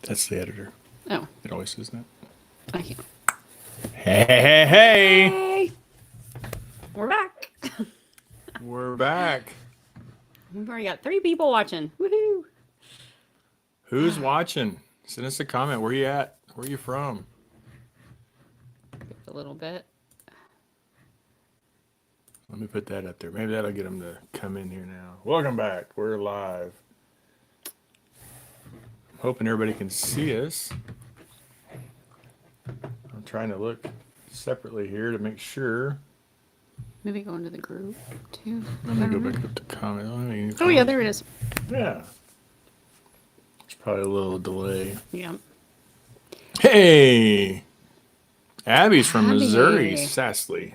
That's the editor. Oh, It always says that. I can't. Hey. Hey, we're back. We're back. We've already got 3 people watching. Woohoo! Who's watching? Send us a comment. Where you at? Where you from? A little bit. Let me put that up there. Maybe that'll get them to come in here now. Welcome back. We're live. I'm hoping everybody can see us. I'm trying to look separately here to make sure. Maybe go into the group too. Let me go back up to comment. Oh yeah, there it is. Yeah. There's probably a little delay. Yeah. Hey! Abby's from Abby. Missouri, Sassley.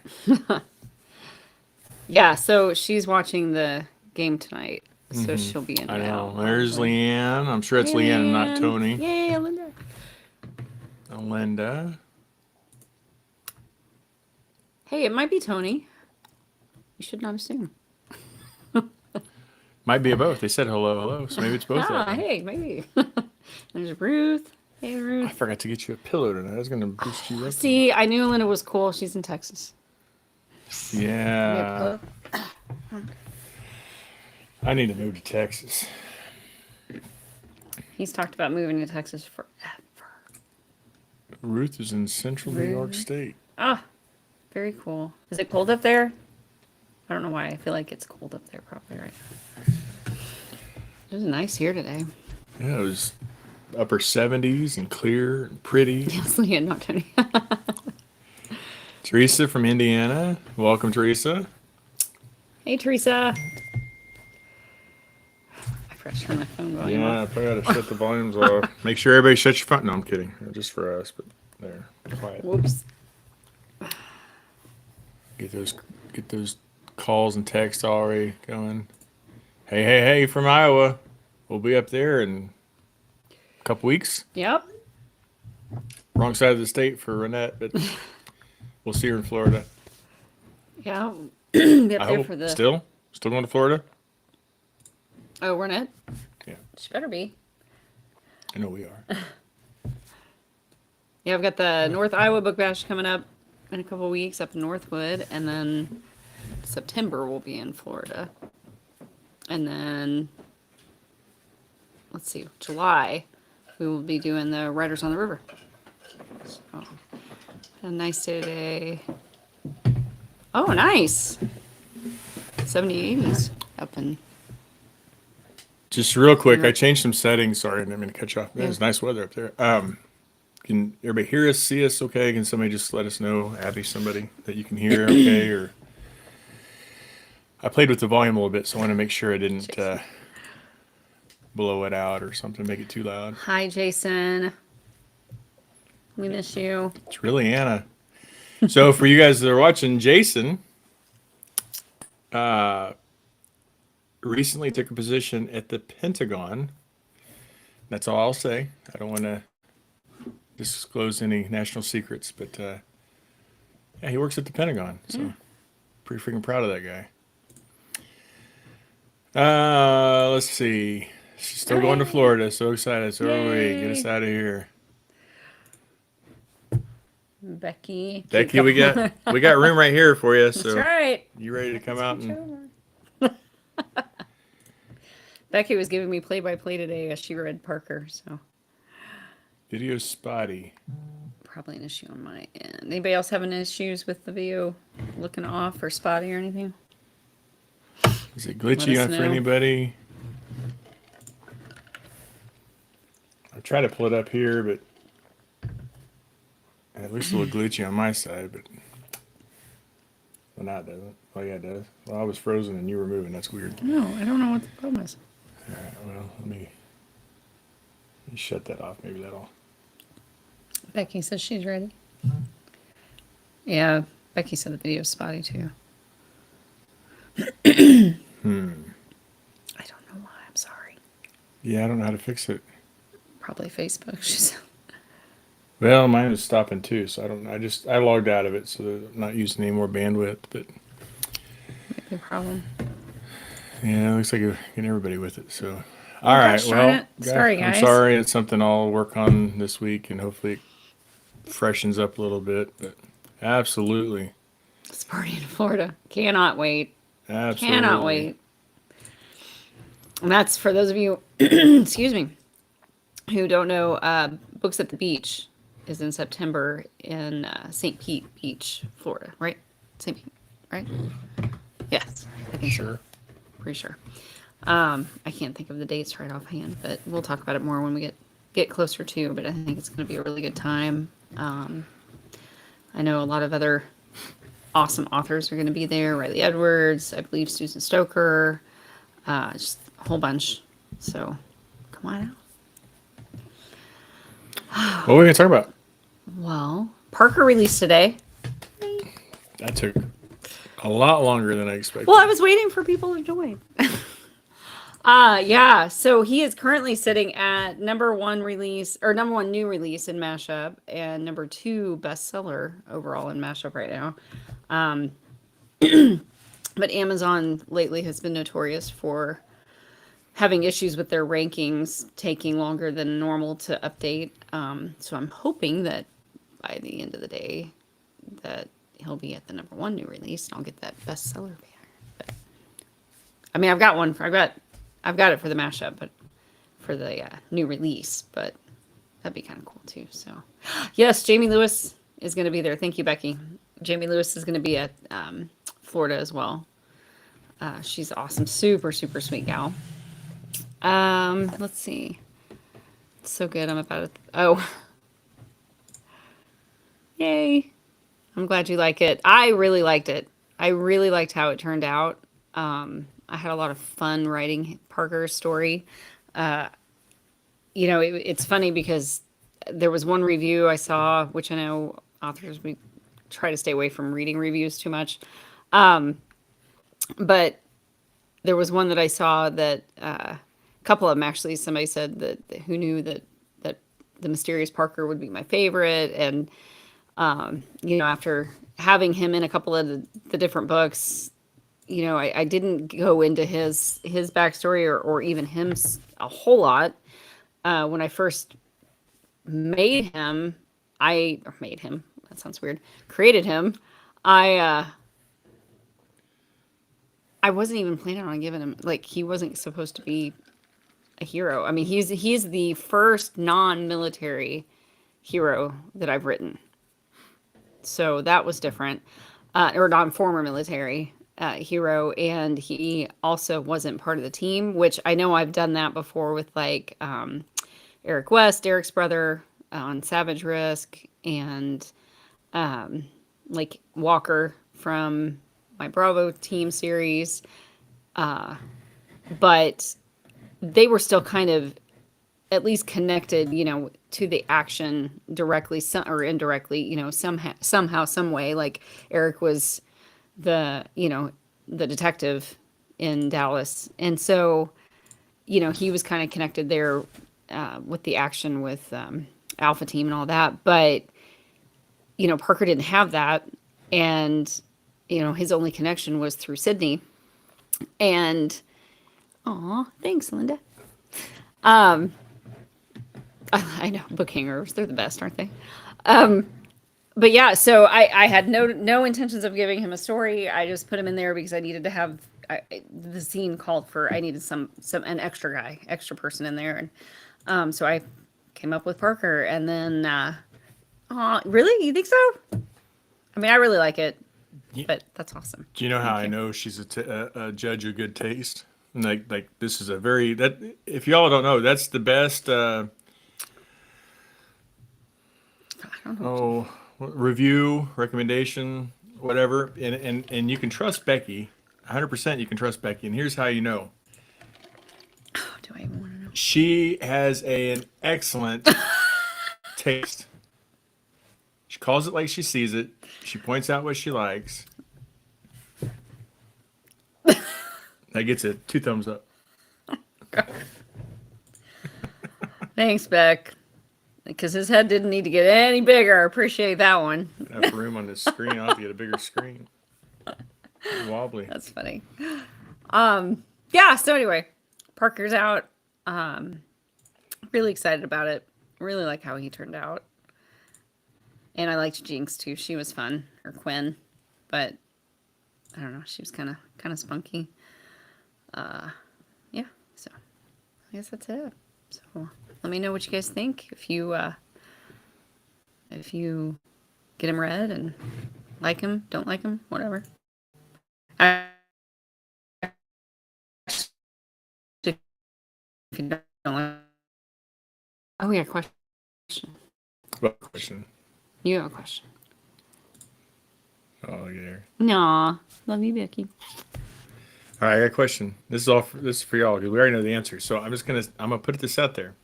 Yeah, so she's watching the game tonight, so she'll be in. I know. now. There's Leanne. I'm sure it's Hey, Leanne and not Leanne. Tony. Yay, Linda. Linda. Hey, it might be Tony. You should not assume. Might be a both. They said hello, hello. So maybe it's both of them. Hey, maybe. There's Ruth. Hey, I Ruth. forgot to get you a pillow tonight. I was going to boost you up. See, I knew Linda was cool. She's in Texas. Yeah. I need to move to Texas. He's talked about moving to Texas forever. Ruth is in central New York State. Ah, very cool. Is it cold up there? I don't know why. I feel like it's cold up there probably right now. It was nice here today. Yeah, it was upper 70s and clear and pretty. Yes, Leanne, not Tony. Teresa from Indiana. Welcome, Teresa. Hey, Teresa. I forgot to turn my phone volume Yeah, I off. probably got to shut the volumes off. Make sure everybody shuts your phone. No, I'm kidding. Just for us, but there. Quiet. Whoops. Get those calls and texts already going. Hey, from Iowa. We'll be up there in a couple weeks. Yep. Wrong side of the state for Renette, but we'll see her in Florida. Yeah. Be up I there hope. for the. Still going to Florida? Oh, we're not. Yeah, She better be. I know we are. Yeah, I've got the North Iowa Book Bash coming up in a couple weeks up in Northwood, and then September we'll be in Florida, and then let's see, July we will be doing the Riders on the River. So, a nice day today. Oh, nice. 70s, 80s up in. Just real quick, I changed some settings. Sorry, I didn't mean to cut you off. It's nice weather up there. Can everybody hear us, see us okay? Can somebody just let us know, Abby, somebody that you can hear okay? Or I played with the volume a little bit, so I want to make sure I didn't blow it out or something, make it too loud. Hi, Jason. We miss you. It's really Anna. So for you guys that are watching, Jason recently took a position at the Pentagon. That's all I'll say. I don't want to disclose any national secrets, but yeah, he works at the Pentagon, so pretty freaking proud of that guy. Let's see. She's still going to Florida. So excited. So are we. Get us out of here. Becky, We got room right here for you. So that's right. you ready to come out and Becky was giving me play-by-play today as she read Parker, so video spotty. probably an issue on my end. Anybody else having issues with the video looking off or spotty or anything? Is it glitchy us for know. anybody? I'll try to pull it up here, but at least a little glitchy on my side, but well, now it doesn't. Oh yeah, it does. Well, I was frozen and you were moving. That's weird. No, I don't know what the problem is. All right, well, let me shut that off. Maybe that'll. Becky says she's ready. Yeah, Becky said the video's spotty too. I don't know why. I'm sorry. Yeah, I don't know how to fix it. Probably Facebook. She said. Well, mine is stopping too, so I don't know. I logged out of it, so that I'm not using any more bandwidth. But Might be a problem. yeah, it looks like you're getting everybody with it. So All right. Gosh darn Well, it. gosh, Sorry, I'm guys. sorry. It's something I'll work on this week and hopefully it freshens up a little bit. But absolutely. This party in Florida. Cannot wait. Cannot Absolutely. wait. And that's for those of you, excuse me, who don't know. Books at the Beach is in September in St. Pete Beach, Florida, right? St. Pete, right? Yes, I think so. Sure. Pretty sure. I can't think of the dates right offhand, but we'll talk about it more when we get closer to. But I think it's going to be a really good time. I know a lot of other awesome authors are going to be there. Riley Edwards, I believe Susan Stoker, just a whole bunch. So come on out. What are we going to talk about? Well, Parker released today. That took a lot longer than I expected. Well, I was waiting for people to join. Yeah, so he is currently sitting at number one release or number one new release in Mashup and number two bestseller overall in Mashup right now. But Amazon lately has been notorious for having issues with their rankings taking longer than normal to update. So I'm hoping that by the end of the day that he'll be at the number one new release and I'll get that bestseller banner. But, I mean, I've got it for the Mashup, but for the new release, but that'd be kind of cool too. So yes, Jamie Lewis is going to be there. Thank you, Becky. Jamie Lewis is going to be at Florida as well. She's awesome. Super, super sweet gal. Let's see. It's so good. I'm about to, oh, yay. I'm glad you like it. I really liked it. I really liked how it turned out. I had a lot of fun writing Parker's story. It's funny because there was one review I saw, which I know authors, we try to stay away from reading reviews too much. But there was one that I saw that a couple of them actually, somebody said that who knew that the Mysterious Parker would be my favorite. And, after having him in a couple of the different books, I didn't go into his backstory or even him a whole lot. When I first made him, that sounds weird, created him, I wasn't even planning on giving him, he wasn't supposed to be a hero. I mean, he's the first non-military hero that I've written. So that was different. Or non-former military hero, and he also wasn't part of the team, which I know I've done that before with Eric West, Eric's brother on Savage Risk, and Walker from my Bravo team series. But they were still kind of at least connected, to the action directly or indirectly, somehow, some way. Like Eric was the detective in Dallas. And so, he was kind of connected there with the action with Alpha Team and all that. But, Parker didn't have that. And, his only connection was through Sydney. And, aw, thanks, Linda. I know, book hangers, they're the best, aren't they? But yeah, so I had no intentions of giving him a story. I just put him in there because I needed to have the scene called for. I needed an extra person in there, and so I came up with Parker. And then, really, you think so? I mean, I really like it, but that's awesome. Do you know how I know she's a judge of good taste? Like this is if y'all don't know, that's the best. I don't know. Review, recommendation, whatever, and you can trust Becky, 100%. You can trust Becky, and here's how you know. Oh, do I even want to know? She has an excellent taste. She calls it like she sees it. She points out what she likes. That gets it 2 thumbs up. Thanks, Beck. Because his head didn't need to get any bigger. I appreciate that one. Enough room on this screen. I'll have to get a bigger screen. Wobbly. That's funny. Yeah, so anyway, Parker's out. Really excited about it. Really like how he turned out. And I liked Jinx too. She was fun, or Quinn, but I don't know. She was kind of spunky. Yeah. So I guess that's it. So let me know what you guys think. If you get him read and like him, don't like him, whatever. If you don't like. Oh, yeah, question. What question? You have a question. Oh, yeah. Nah, love you, Becky. All right, I got a question. This is for y'all because we already know the answer. So I'm gonna put this out there.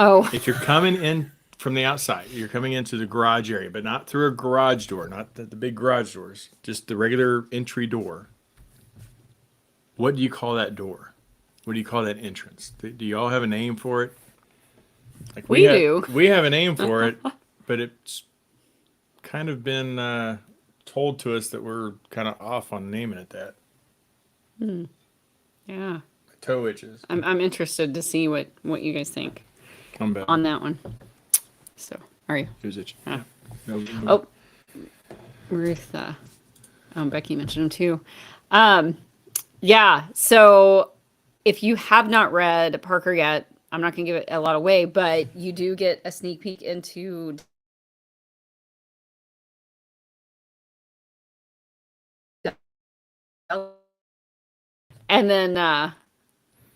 Oh, If you're coming in from the outside, you're coming into the garage area, but not through a garage door, not the big garage doors, just the regular entry door. What do you call that door? What do you call that entrance? Do y'all have a name for it? Like we do. We have a name for it, but it's kind of been told to us that we're kind of off on naming it that. Yeah, Toe itches. I'm interested to see what you guys think I'm bad. on that one. So, are you? Who's itching? Yeah. No. Oh, Ruth. Becky mentioned him too. Yeah. So, if you have not read Parker yet, I'm not going to give it a lot away, but you do get a sneak peek into and then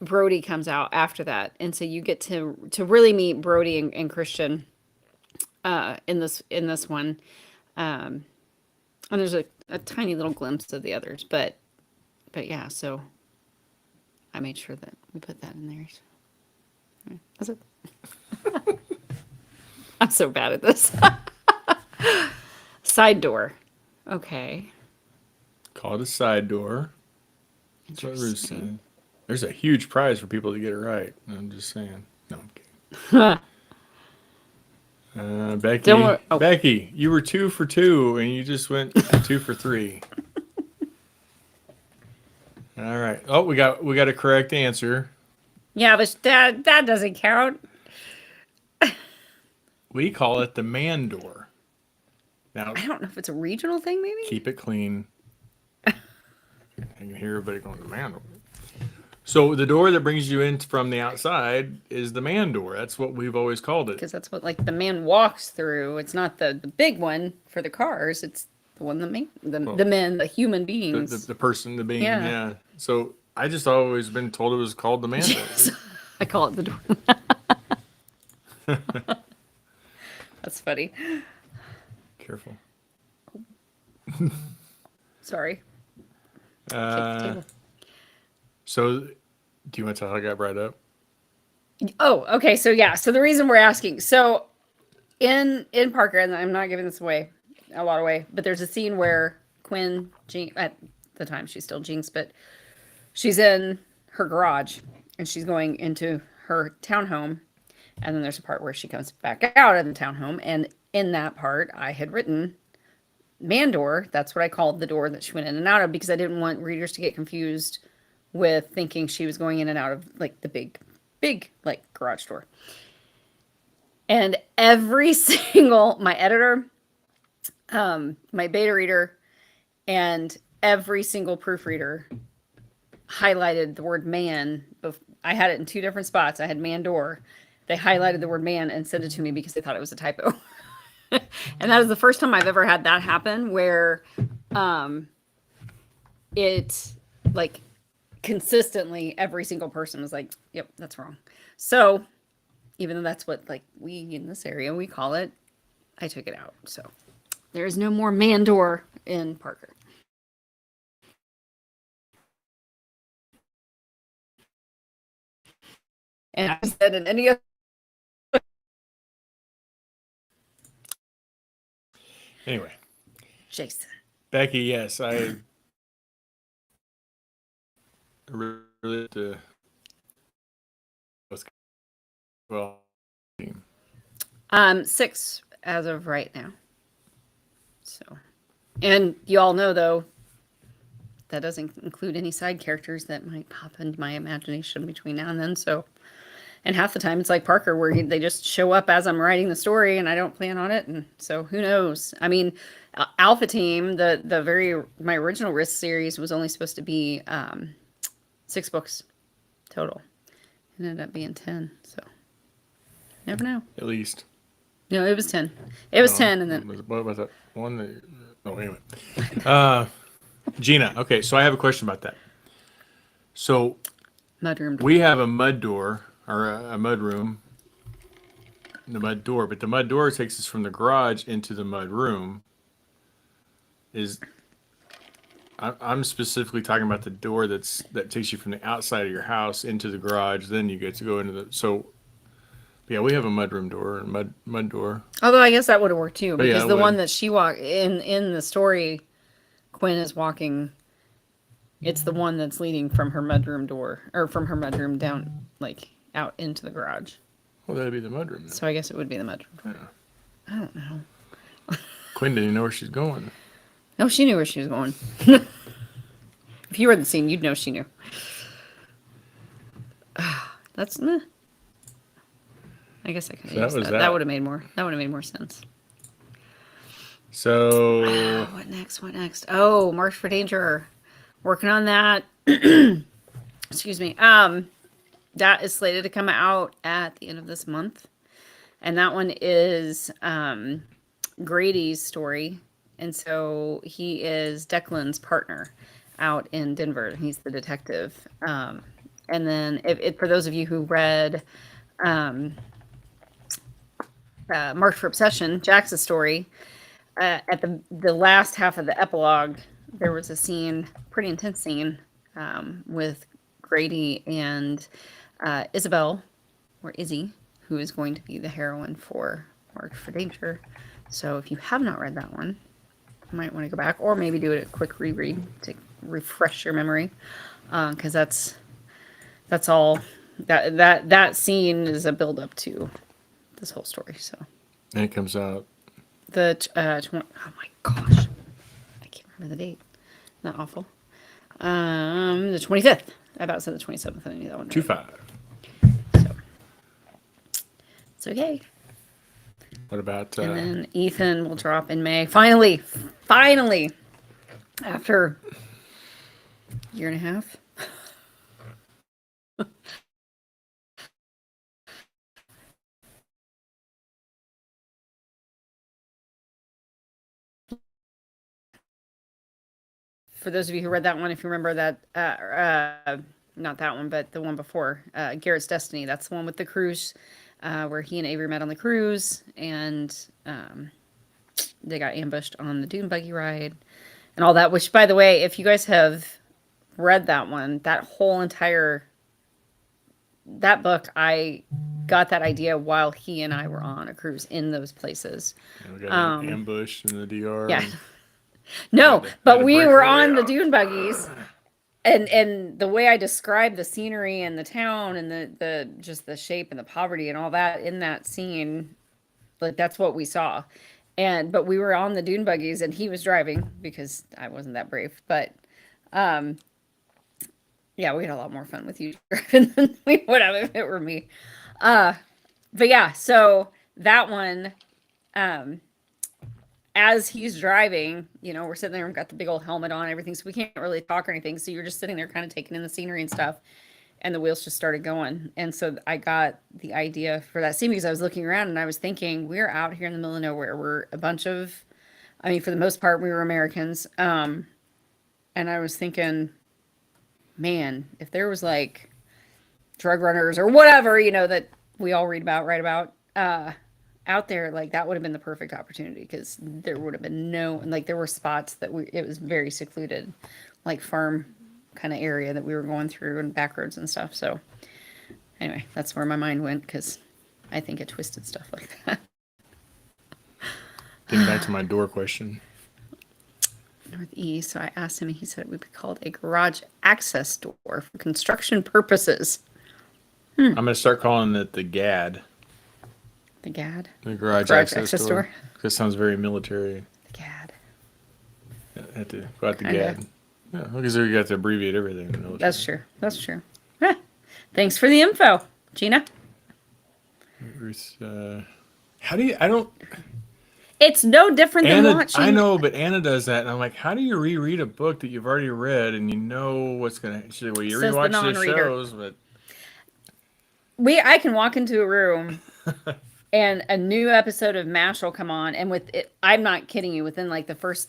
Brody comes out after that, and so you get to really meet Brody and Christian in this one, and there's a tiny little glimpse of the others, but yeah, so I made sure that we put that in there. So, that's it. I'm so bad at this. Side door. Okay. Call it a side door. That's what Ruth Interesting. said. There's a huge prize for people to get it right. I'm just saying. No, I'm kidding. Becky, Don't worry. Oh. Becky, you were 2 for 2, and you just went 2 for 3. All right. Oh, we got a correct answer. Yeah, but that doesn't count. We call it the man door. Now, I don't know if it's a regional thing, maybe. keep it clean. I can hear everybody going, the man door. So the door that brings you in from the outside is the man door. That's what we've always called it. Because that's what like the man walks through. It's not the big one for the cars. It's the one the men, the human beings. The person, the being, Yeah. yeah. So I just always been told it was called the man door. Yes. I call it the door. That's funny. Careful. Sorry. Kick the table. So do you want to tell how I got brought up? Oh, okay. So yeah. So the reason we're asking, so in Parker, and I'm not giving this away a lot away, but there's a scene where Quinn, at the time she's still Jinx, but she's in her garage and she's going into her townhome, and then there's a part where she comes back out of the townhome, and in that part I had written man door. That's what I called the door that she went in and out of, because I didn't want readers to get confused with thinking she was going in and out of like the big like garage door. And every single, my editor, my beta reader, and every single proofreader highlighted the word man. I had it in 2 different spots. I had man door. They highlighted the word man and sent it to me because they thought it was a typo. And that is the first time I've ever had that happen, where it like consistently every single person was like, yep, that's wrong. So even though that's what like we in this area we call it, I took it out. So there is no more man door in Parker. And I said in any other. Anyway, Jason. Becky, yes, I really well. 6 as of right now. So, and you all know though, that doesn't include any side characters that might pop into my imagination between now and then. So, and half the time it's like Parker, where they just show up as I'm writing the story, and I don't plan on it, and so who knows? I mean, Alpha Team, my original Risk series was only supposed to be 6 books total. It ended up being 10. So, never know. At least. No, it was 10. It was 10, and then what was that one? Anyway. Gina. Okay, so I have a question about that. So mudroom. we have a mud door or a mud room, the mud door, but the mud door takes us from the garage into the mud room. I'm specifically talking about the door that takes you from the outside of your house into the garage. Then you get to go into the yeah, we have a mudroom door and mud door. Although I guess that would have worked too, because yeah, the one that she walked in the story, Quinn is walking. It's the one that's leading from her mudroom door, or from her mudroom down, like out into the garage. Well, that'd be the mudroom then. So I guess it would be the mudroom door. Yeah. I don't know. Quinn didn't even know where she's going. No, she knew where she was going. If you were in the scene, you'd know she knew. That's meh. I guess I could have used that. That would have made more. That would have made more sense. So what next? What next? Oh, March for Danger. Working on that. Excuse me. That is slated to come out at the end of this month, and that one is Grady's story, and so he is Declan's partner out in Denver. He's the detective. And then, for those of you who read Marked for Obsession, Jax's story, at the last half of the epilogue, there was a scene, pretty intense scene, with Grady and Isabel, or Izzy, who is going to be the heroine for Marked for Danger. So if you have not read that one, you might want to go back, or maybe do a quick reread to refresh your memory, because that's all. That scene is a build up to this whole story. So, and it comes out oh my gosh, I can't remember the date. Isn't that awful? The 25th. I about said the 27th. I knew that one. 25. So it's okay. What about? And then Ethan will drop in May. Finally, after a year and a half. For those of you who read that one, if you remember that, not that one, but the one before, Garrett's Destiny, that's the one with the cruise, where he and Avery met on the cruise, and they got ambushed on the dune buggy ride and all that, which, by the way, if you guys have read that one, that book, I got that idea while he and I were on a cruise in those places. And we got an ambush in the DR. Yeah. No, but we were on the dune buggies, and the way I described the scenery and the town and the just the shape and the poverty and all that in that scene, like that's what we saw. But we were on the dune buggies and he was driving because I wasn't that brave. But yeah, we had a lot more fun with you driving than we would have if it were me. But yeah, so that one, as he's driving, we're sitting there and got the big old helmet on and everything, so we can't really talk or anything. So you're just sitting there kind of taking in the scenery and stuff, and the wheels just started going. And so I got the idea for that scene because I was looking around and I was thinking, we're out here in the middle of nowhere. We're a bunch of, for the most part, we were Americans. And I was thinking, man, if there was like drug runners or whatever, that we all write about, out there, like that would have been the perfect opportunity, because there would have been there were spots that it was very secluded, like farm kind of area that we were going through and back roads and stuff. So anyway, that's where my mind went, because I think it twisted stuff like that. Getting back to my door question. Northeast. So I asked him, and he said it would be called a garage access door for construction purposes. I'm going to start calling it the GAD. The GAD? The garage access door. That sounds very military. The GAD. I have to go out the GAD. Yeah, because you got to abbreviate everything. To know what's That's going true. That's true. Huh. Thanks for the info, Gina. on. Ruth, how do you? I don't. It's no different than Anna, I watching. know, but Anna does that, and I'm like, how do you reread a book that you've already read and you know what's gonna? She's like, well, you Says the rewatch the non-reader. shows, but I can walk into a room and a new episode of MASH will come on, and with it, I'm not kidding you. Within like the first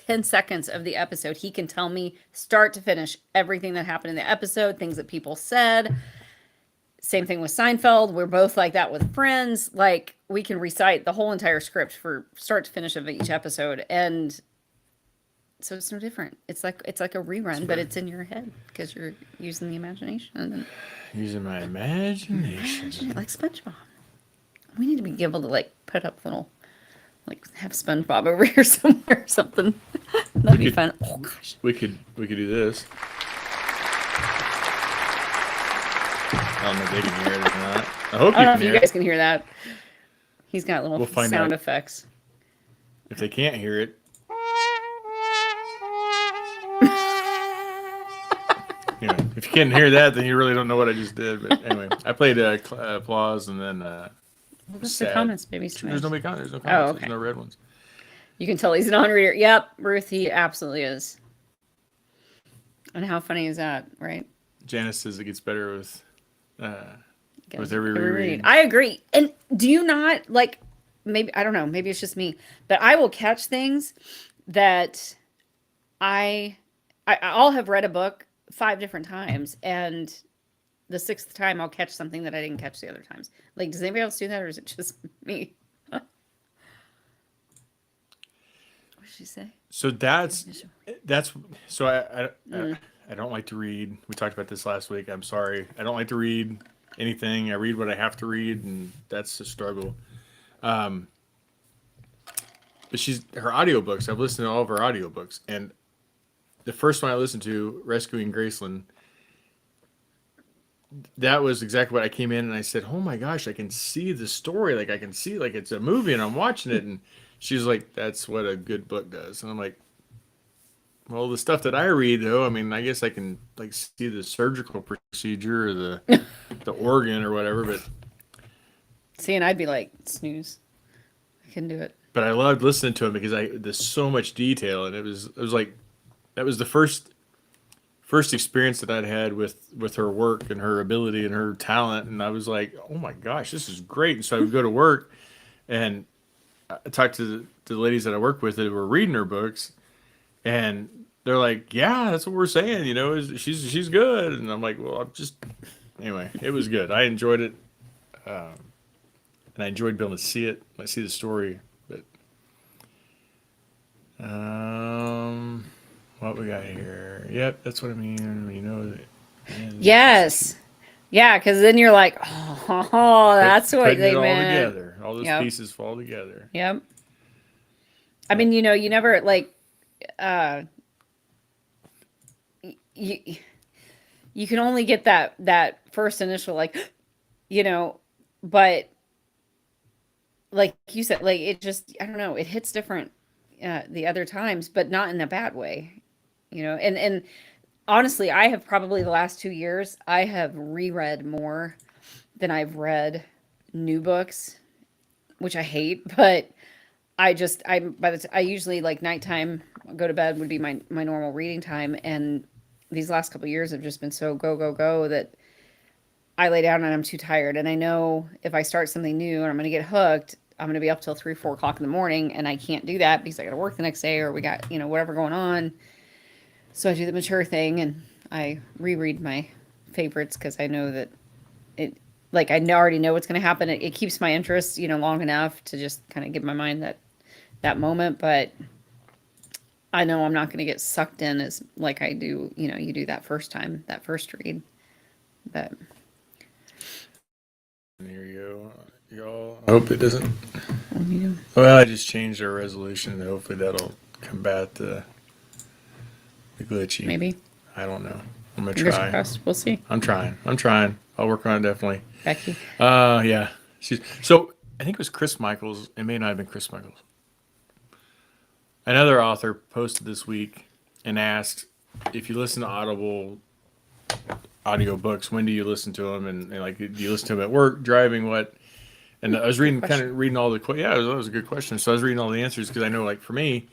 10 seconds of the episode, he can tell me start to finish everything that happened in the episode, things that people said. Same thing with Seinfeld. We're both like that with Friends. Like we can recite the whole entire script for start to finish of each episode, and so it's no different. It's like a rerun, but it's in your head because you're using the imagination and using my imagination. imagine it like SpongeBob. We need to be able to like put up little, like have SpongeBob over here somewhere or something. That'd be could- fun. Oh gosh. We could do this. I don't know if they can hear it or not. I hope I don't know you can if you hear guys it. can hear that. He's got little We'll find sound out. effects. If they can't hear it, if you can't hear that, then you really don't know what I just did. But anyway, I played applause and then Well, that's the sad. comments, baby. There's no comments. There's no comments. Oh, okay. There's no red ones. You can tell he's a non-reader. Yep, Ruth, he absolutely is. And how funny is that, right? Janice says it gets better with Guys, every reread. I agree. And do you not like? Maybe I don't know. Maybe it's just me, but I will catch things that I'll have read a book 5 different times, and the 6th time I'll catch something that I didn't catch the other times. Like, does anybody else do that, or is it just me? What did she say? So that's so I don't like to read. We talked about this last week. I'm sorry. I don't like to read anything. I read what I have to read, and that's a struggle. But her audiobooks. I've listened to all of her audiobooks, and the first one I listened to, Rescuing Graceland, that was exactly what I came in and I said, "Oh my gosh, I can see the story. Like I can see like it's a movie, and I'm watching it." And she's like, "That's what a good book does." And I'm like, "Well, the stuff that I read, though, I mean, I guess I can like see the surgical procedure or the organ or whatever, but." See, and I'd be like, snooze. I can do it. But I loved listening to him because there's so much detail, and it was like that was the first experience that I'd had with her work and her ability and her talent, and I was like, oh my gosh, this is great. And so I would go to work and I talked to the ladies that I work with that were reading her books, and they're like, yeah, that's what we're saying, she's good. And I'm like, well, anyway, it was good. I enjoyed it, and I enjoyed being able to see it. I see the story. What we got here? Yep, that's what I mean. Yes. Yeah, because then you're like, oh, that's what putting they it all meant. together. All those Yep. pieces fall together. Yep. I mean, you never like, you can only get that first initial like, but like you said, like it just, I don't know, it hits different the other times, but not in a bad way, and honestly, I have probably the last 2 years, I have reread more than I've read new books, which I hate, but I usually like nighttime, go to bed would be my normal reading time, and these last couple of years have just been so go go go that I lay down and I'm too tired, and I know if I start something new and I'm going to get hooked, I'm going to be up till 3-4 o'clock in the morning, and I can't do that because I got to work the next day, or we got whatever going on. So I do the mature thing and I reread my favorites because I know that it, like already know what's going to happen. It keeps my interest, long enough to just kind of give my mind that moment. But I know I'm not going to get sucked in as like I do, you do that first time, that first read. But Here you go. Y'all. I hope it doesn't. Well, I just changed our resolution. Hopefully that'll combat the glitchy. maybe. I don't know. I'm gonna Fingers try. crossed. We'll see. I'm trying. I'll work on it definitely. Becky. Yeah. So I think it was Chris Michaels. It may not have been Chris Michaels. Another author posted this week and asked, if you listen to audiobooks, when do you listen to them? And like, do you listen to them at work, driving, what? And I was reading all the, yeah, that was a good question. So I was reading all the answers because I know, like, for me,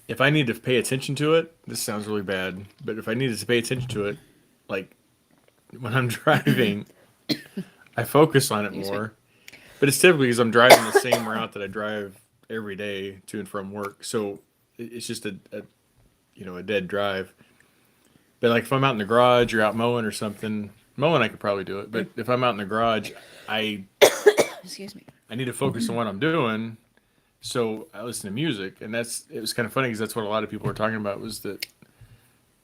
if I need to pay attention to it, this sounds really bad, but if I needed to pay attention to it, like when I'm driving, I focus on it Excuse me. more. But it's typically because I'm driving the same route that I drive every day to and from work. So it's just a dead drive. But like if I'm out in the garage or out mowing or something, mowing I could probably do it. But if I'm out in the garage, I Excuse me. I need to focus on what I'm doing. So I listen to music, and it was kind of funny because that's what a lot of people were talking about was that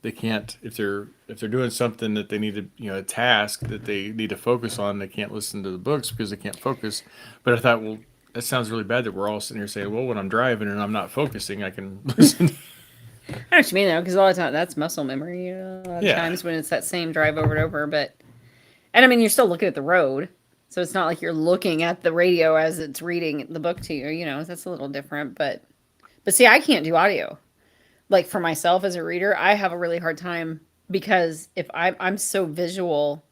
they can't if they're doing something that they need to a task that they need to focus on, they can't listen to the books because they can't focus. But I thought, well, that sounds really bad that we're all sitting here saying, well, when I'm driving and I'm not focusing, I can listen. I know what you mean though, because a lot of times that's muscle memory. A lot of Yeah. times when it's that same drive over and over, and I mean you're still looking at the road, so it's not like you're looking at the radio as it's reading the book to you. You know, that's a little different. But see, I can't do audio. Like for myself as a reader, I have a really hard time because if I'm so visual,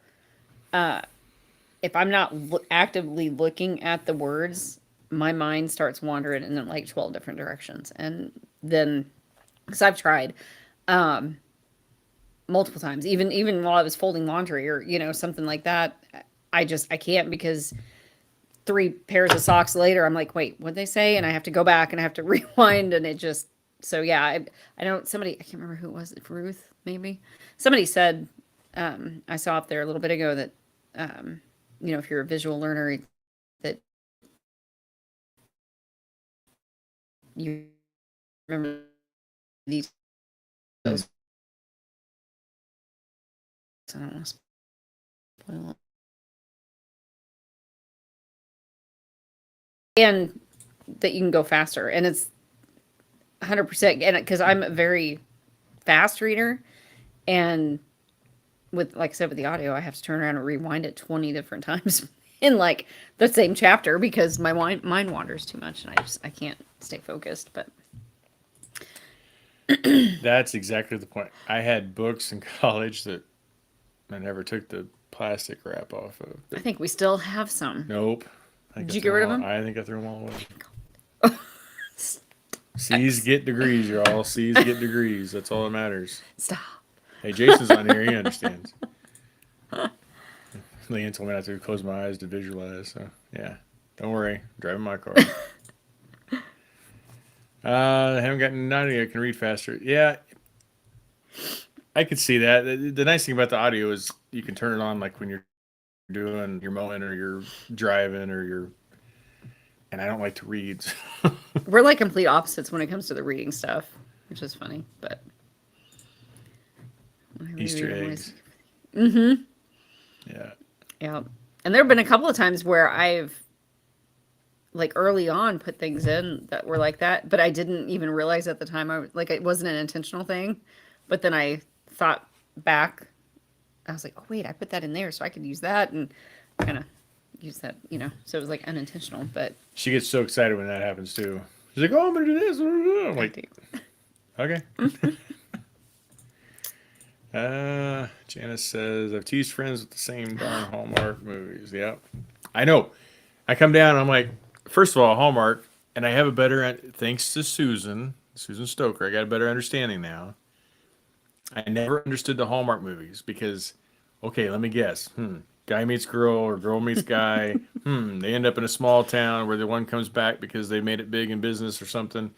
if I'm not actively looking at the words, my mind starts wandering in like 12 different directions, and then because I've tried multiple times, even while I was folding laundry or something like that, I can't because 3 pairs of socks later, I'm like, wait, what'd they say? And I have to go back and I have to rewind, and it just so yeah. I don't somebody I can't remember who it was, Ruth maybe somebody said I saw up there a little bit ago that if you're a visual learner that you remember these. Mm. I don't want to spoil it. And that you can go faster, and it's 100%. And because I'm a very fast reader, and with like I said with the audio, I have to turn around and rewind it 20 different times in like the same chapter because my mind wanders too much, and I can't stay focused. But That's exactly the point. I had books in college that I never took the plastic wrap off of. I think we still have some. Nope. Did you get rid of them? I think I threw them all away. C's get degrees, y'all. C's get degrees. That's all that matters. Stop. Hey, Jason's on here. He understands. Leanne told me not to close my eyes to visualize. So, yeah. Don't worry. I'm driving my car. I haven't gotten none of you. I can read faster. Yeah. I could see that. The nice thing about the audio is you can turn it on like when you're doing your mowing or you're driving or you're. And I don't like to read. We're like complete opposites when it comes to the reading stuff, which is funny, but Easter eggs. Mm-hmm. Yeah. Yeah. And there have been a couple of times where I've like early on put things in that were like that, but I didn't even realize at the time it wasn't an intentional thing. But then I thought back, I was like, oh wait, I put that in there so I could use that and kind of use that, so it was like unintentional, but She gets so excited when that happens too. She's like, "Oh, I'm gonna do this." I'm like, "Okay." Janice says, "I've teased friends with the same darn Hallmark movies." Yep, I know. I come down, I'm like, first of all, Hallmark, and I have a better thanks to Susan Stoker. I got a better understanding now. I never understood the Hallmark movies because, okay, let me guess. Guy meets girl or girl meets guy. They end up in a small town where the one comes back because they made it big in business or something.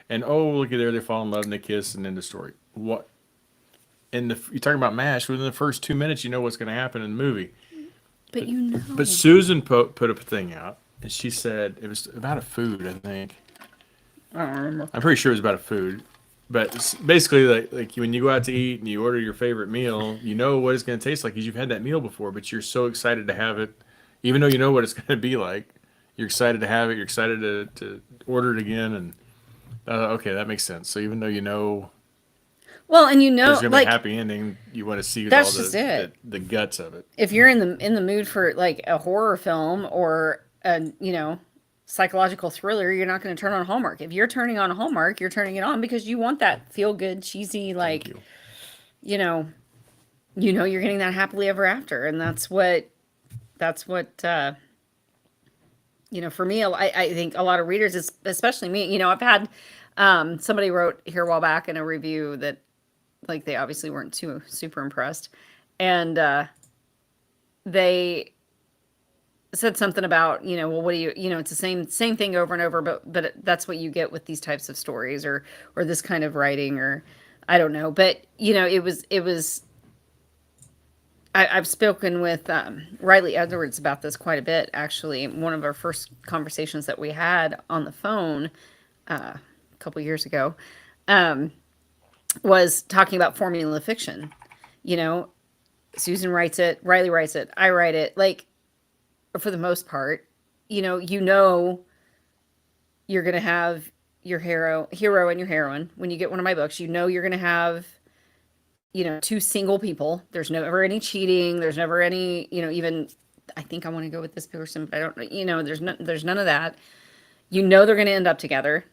And oh, look at there, they fall in love and they kiss and end the story. What? And you're talking about MASH. Within the first 2 minutes, you know what's going to happen in the movie. But But Susan put a thing out, and she said it was about a food. I think. I don't remember. I'm pretty sure it was about a food. But it's basically, like when you go out to eat and you order your favorite meal, you know what it's going to taste like because you've had that meal before, but you're so excited to have it, even though you know what it's going to be like. You're excited to have it. You're excited to order it again, and okay, that makes sense. So even though you know Well, and there's going to be like a happy ending, you want to see that's all just it. the guts of it. If you're in the mood for like a horror film or a psychological thriller, you're not going to turn on Hallmark. If you're turning on Hallmark, you're turning it on because you want that feel good, cheesy, Thank like you. you're getting that happily ever after, and that's what for me, I think a lot of readers, especially me, I've had somebody wrote here a while back in a review that like they obviously weren't too super impressed, and they said something about, well, what do it's the same thing over and over, but that's what you get with these types of stories or this kind of writing, or I don't know, but it was I've spoken with Riley Edwards about this quite a bit, actually. One of our first conversations that we had on the phone a couple years ago was talking about formula fiction. You know, Susan writes it, Riley writes it, I write it. Like, for the most part, you're going to have your hero and your heroine. When you get one of my books, you're going to have two single people. There's never any cheating. There's never any, even I think I want to go with this person, but I don't, there's none of that. They're going to end up together.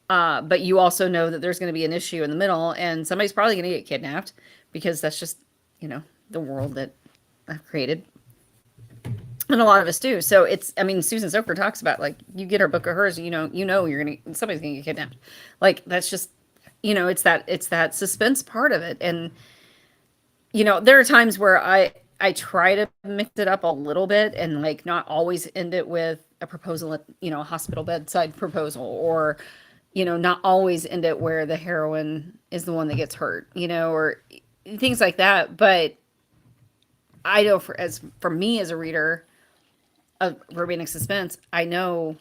But you also know that there's going to be an issue in the middle, and somebody's probably going to get kidnapped, because that's just, the world that I've created. And a lot of us do. So Susan Stoker talks about, like, you get her book of hers, somebody's gonna get kidnapped. Like, that's just, it's that suspense part of it. And, there are times where I try to mix it up a little bit and, like, not always end it with a proposal at, a hospital bedside proposal, or, not always end it where the heroine is the one that gets hurt, or things like that. But I know for me as a reader of romantic suspense, I know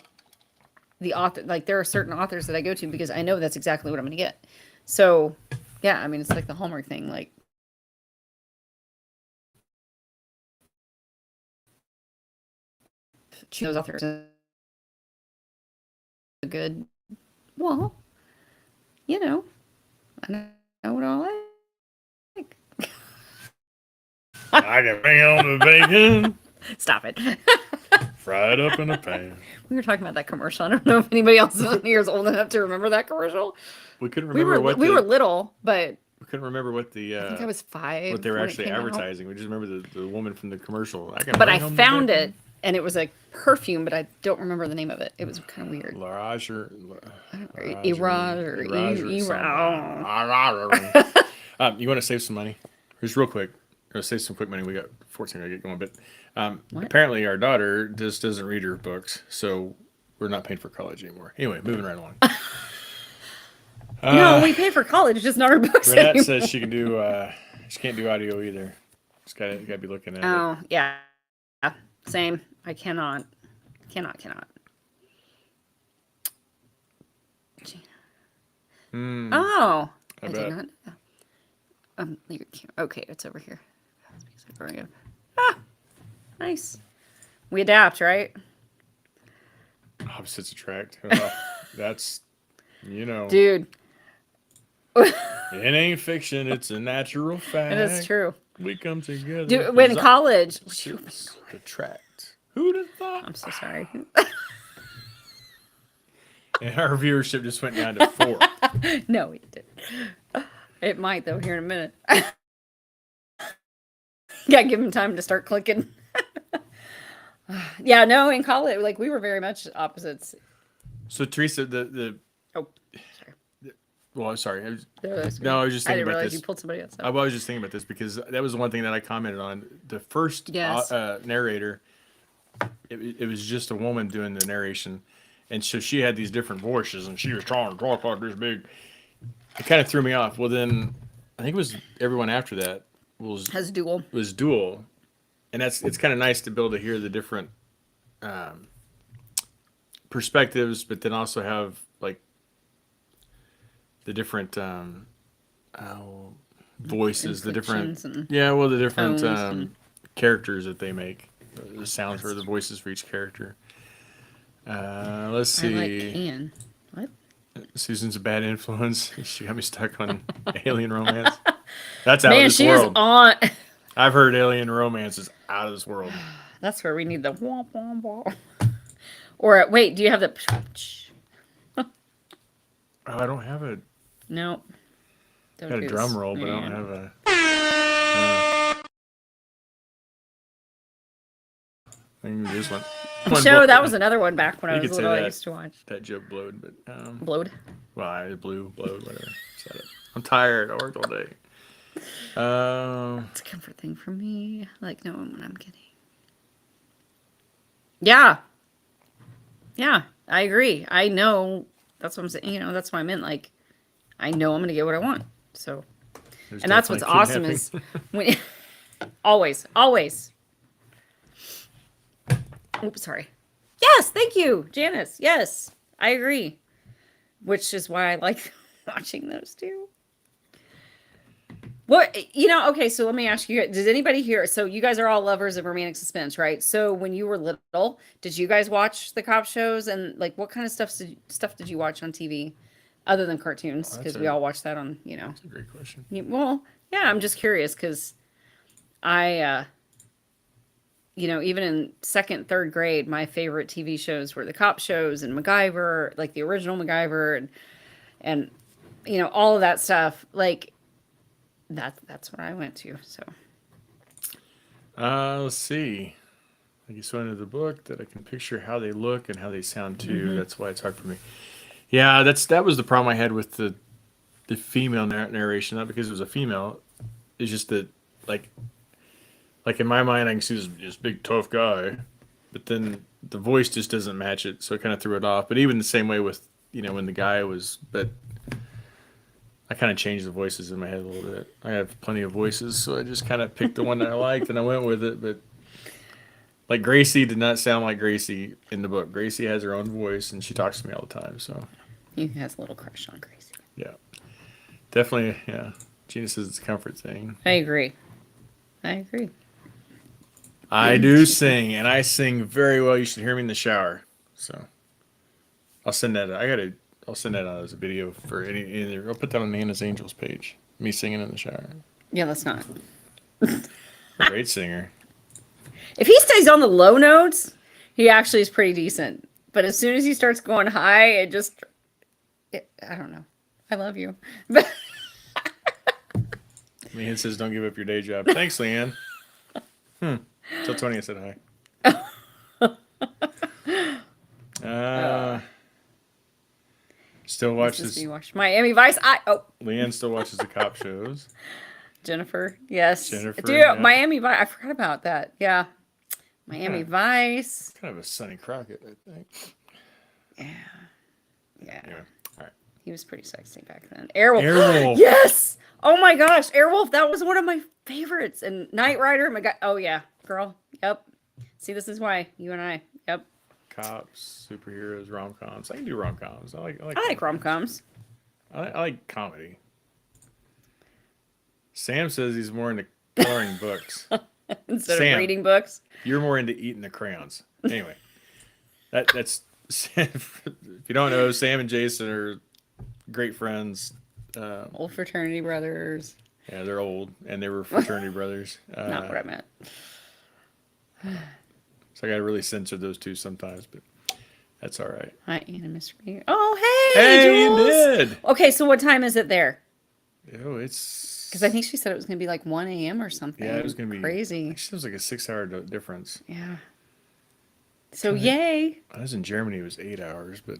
the author, like, there are certain authors that I go to because I know that's exactly what I'm going to get. So, yeah, it's like the Hallmark thing. Like, choose those authors. Good. Well, I know what I like. I can bring on the bacon. Stop it. Fry it up in a pan. We were talking about that commercial. I don't know if anybody else in here is old enough to remember that commercial. We couldn't remember we were little, but we couldn't remember what the I think I was 5. what they were actually advertising. We just remember the woman from the commercial. But I found it, and it was a perfume, but I don't rememwant the name of it. It was kind of weird. Larage or you want to save some money? Just real quick. Save some quick money. We got 14 to get going, but apparently our daughter just doesn't read her books, so we're not paying for college anymore. Anyway, moving right along. No, we pay for college, just not our books. Renette says she can't do audio either. Just gotta be looking at it. Oh, yeah. Same. I cannot. Oh, I did not. Okay, it's over here. Ah, nice. We adapt, right? Opposites attract. Well, that's, Dude. It ain't fiction. It's a natural fact. It is true. We come together. Dude, when in college. Attract. Who'd have thought? I'm so sorry. And our viewership just went down to 4. No, it didn't. It might, though, here in a minute. Gotta give him time to start clicking. Yeah, no, in college, like, we were very much opposites. So, Teresa, Oh, sorry. Well, sorry. I was just thinking I didn't about realize this. you pulled somebody else I up. was just thinking about this because that was the one thing that I commented on. The first Yes. Narrator, it was just a woman doing the narration. And so she had these different voices, and she was trying to talk like this big. It kind of threw me off. Well, then I think it was everyone after that Has dual. was dual, and it's kind of nice to be able to hear the different perspectives, but then also have, like, the different voices, the different and the different tones and- characters that they make, the sounds for the voices for each character. Let's see. I like can. What? Susan's a bad influence. She got me stuck on Alien Romance. That's out Man, of this she world. is on. I've heard Alien Romance is out of this world. That's where we need the womp womp womp. Or wait, do you have the? Oh, I don't have it. No. Don't got a do drum this. roll, but I Yeah. don't have a. I can do this one. Show that was another one back when I You was could say little. I that. used to watch. That joke blowed, but Blowed. well, I blowed, whatever. Said it. I'm tired. I worked all day. It's a comfort thing for me. I like knowing what I'm getting. Yeah. Yeah, I agree. I know. That's what I'm saying. You know, that's what I meant. Like, I know I'm going to get what I want. So, there's and that's what's definitely awesome is when always, always. Oops, sorry. Yes, thank you, Janice. Yes, I agree. Which is why I like watching those too. What okay, so let me ask you, did anybody here? So you guys are all lovers of romantic suspense, right? So when you were little, did you guys watch the cop shows and like what kind of stuff did you watch on TV other than cartoons? Oh, Because we all watch that on, That's a great question. well, yeah, I'm just curious because I even in second, third grade, my favorite TV shows were the cop shows and MacGyver, like the original MacGyver and all of that stuff. Like that's where I went to. So Let's see. I just went into the book that I can picture how they look and how they sound too. That's why it's hard for me. Yeah, that was the problem I had with the female narration. Not because it was a female. It's just that like in my mind I can see this big tough guy, but then the voice just doesn't match it, so it kind of threw it off. But even the same way with when the guy was, but I kind of changed the voices in my head a little bit. I have plenty of voices, so I just kind of picked the one that I liked and I went with it. But like Gracie did not sound like Gracie in the book. Gracie has her own voice and she talks to me all the time. So he has a little crush on Gracie. yeah, definitely. Yeah, Gina says it's a comfort thing. I agree. I do sing, and I sing very well. You should hear me in the shower. So I'll send that. I'll send that out as a video for any. I'll put that on the Hannah's Angels page. Me singing in the shower. Yeah, that's not. Great singer. If he stays on the low notes, he actually is pretty decent. But as soon as he starts going high, I don't know. I love you. But Leanne says, "Don't give up your day job." Thanks, Leanne. Tell Tony I said hi. Still watches Miami Vice. Leanne still watches the cop shows. Jennifer, yes. Jennifer, Dude, yeah. Miami Vice. I forgot about that. Yeah. Miami Vice. Kind of a Sonny Crockett, I think. Yeah. Anyway, all right. He was pretty sexy back then. Airwolf. Airwolf. Yes. Oh my gosh, Airwolf. That was one of my favorites. And Knight Rider. My God. Oh yeah, girl. Yep. See, this is why you and I. Yep. Cops, superheroes, rom-coms. I can do rom-coms. I like rom-coms. I like comedy. Sam says he's more into coloring books. Instead Sam, of reading books. You're more into eating the crayons. Anyway, that's if you don't know, Sam and Jason are great friends. Old fraternity brothers. Yeah, they're old, and they were fraternity brothers. Not what I meant. So I gotta really censor those two sometimes, but that's all right. Hi, Anna, Mr. B. Oh, hey, Hey, you Jules. did. Okay, so what time is it there? Oh, it's Because I think she said it was going to be like 1 a.m. or something. yeah, it was gonna be crazy. Actually, it was like a 6-hour difference. Yeah. So yay. I was in Germany. It was 8 hours, but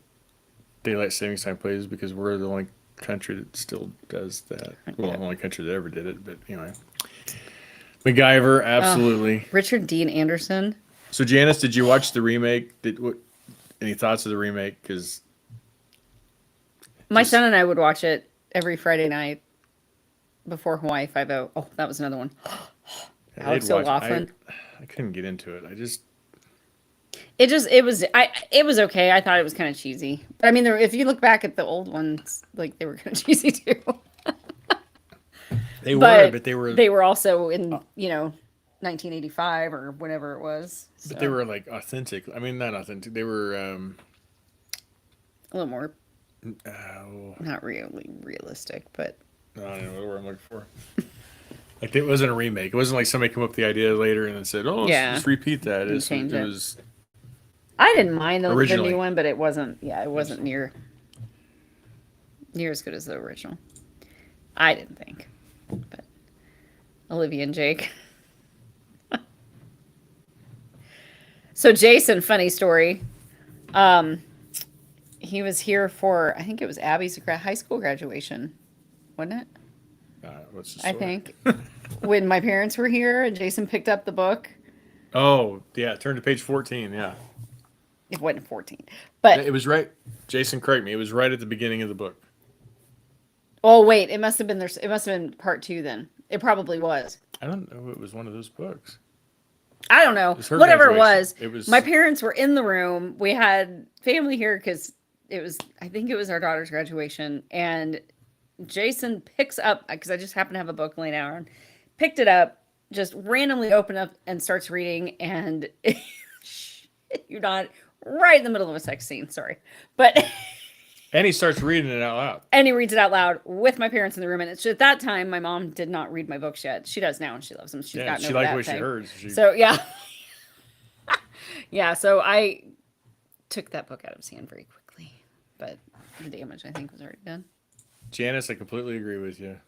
daylight savings time plays because we're the only country that still does that. Well, the only country that ever did it. But anyway, MacGyver, absolutely. Richard Dean Anderson. So Janice, did you watch the remake? Any thoughts of the remake? Because my son and I would watch it every Friday night before Hawaii Five-0. Oh, that was another one. Alex O'Loughlin. I couldn't get into it. It was okay. I thought it was kind of cheesy. But I mean, if you look back at the old ones, like they were kind of cheesy too. They were also in 1985 or whatever it was. So. But they were like authentic. I mean, not authentic. They were a little more not really realistic, but I don't know what word I'm looking for. Like it wasn't a remake. It wasn't like somebody came up with the idea later and then said, "Oh, let's just repeat that." It was. I didn't mind the originally. new one, but it wasn't. Yeah, it wasn't near as good as the original. I didn't think, but Olivia and Jake. So Jason, funny story. He was here for, I think it was Abby's high school graduation, wasn't it? What's the I story? think when my parents were here and Jason picked up the book. Oh, yeah. Turn to page 14. Yeah. It wasn't 14, but It was right. Jason, correct me. It was right at the beginning of the book. oh wait, it must have been there. It must have been part 2 then. It probably was. I don't know. It was one of those books. I don't know. was her Whatever it graduation. was, It was- my parents were in the room. We had family here because it was, I think it was our daughter's graduation. And Jason picks up, because I just happened to have a book laying out, picked it up, just randomly opened up and starts reading. And you're not right in the middle of a sex scene. Sorry. But. And he starts reading it out loud. And he reads it out loud with my parents in the room. And it's at that time, my mom did not read my books yet. She does now, and she loves them. She's gotten She over liked that what thing. she heard. So yeah, yeah. So I took that book out of his hand very quickly, but the damage I think was already done. Janice, I completely agree with you.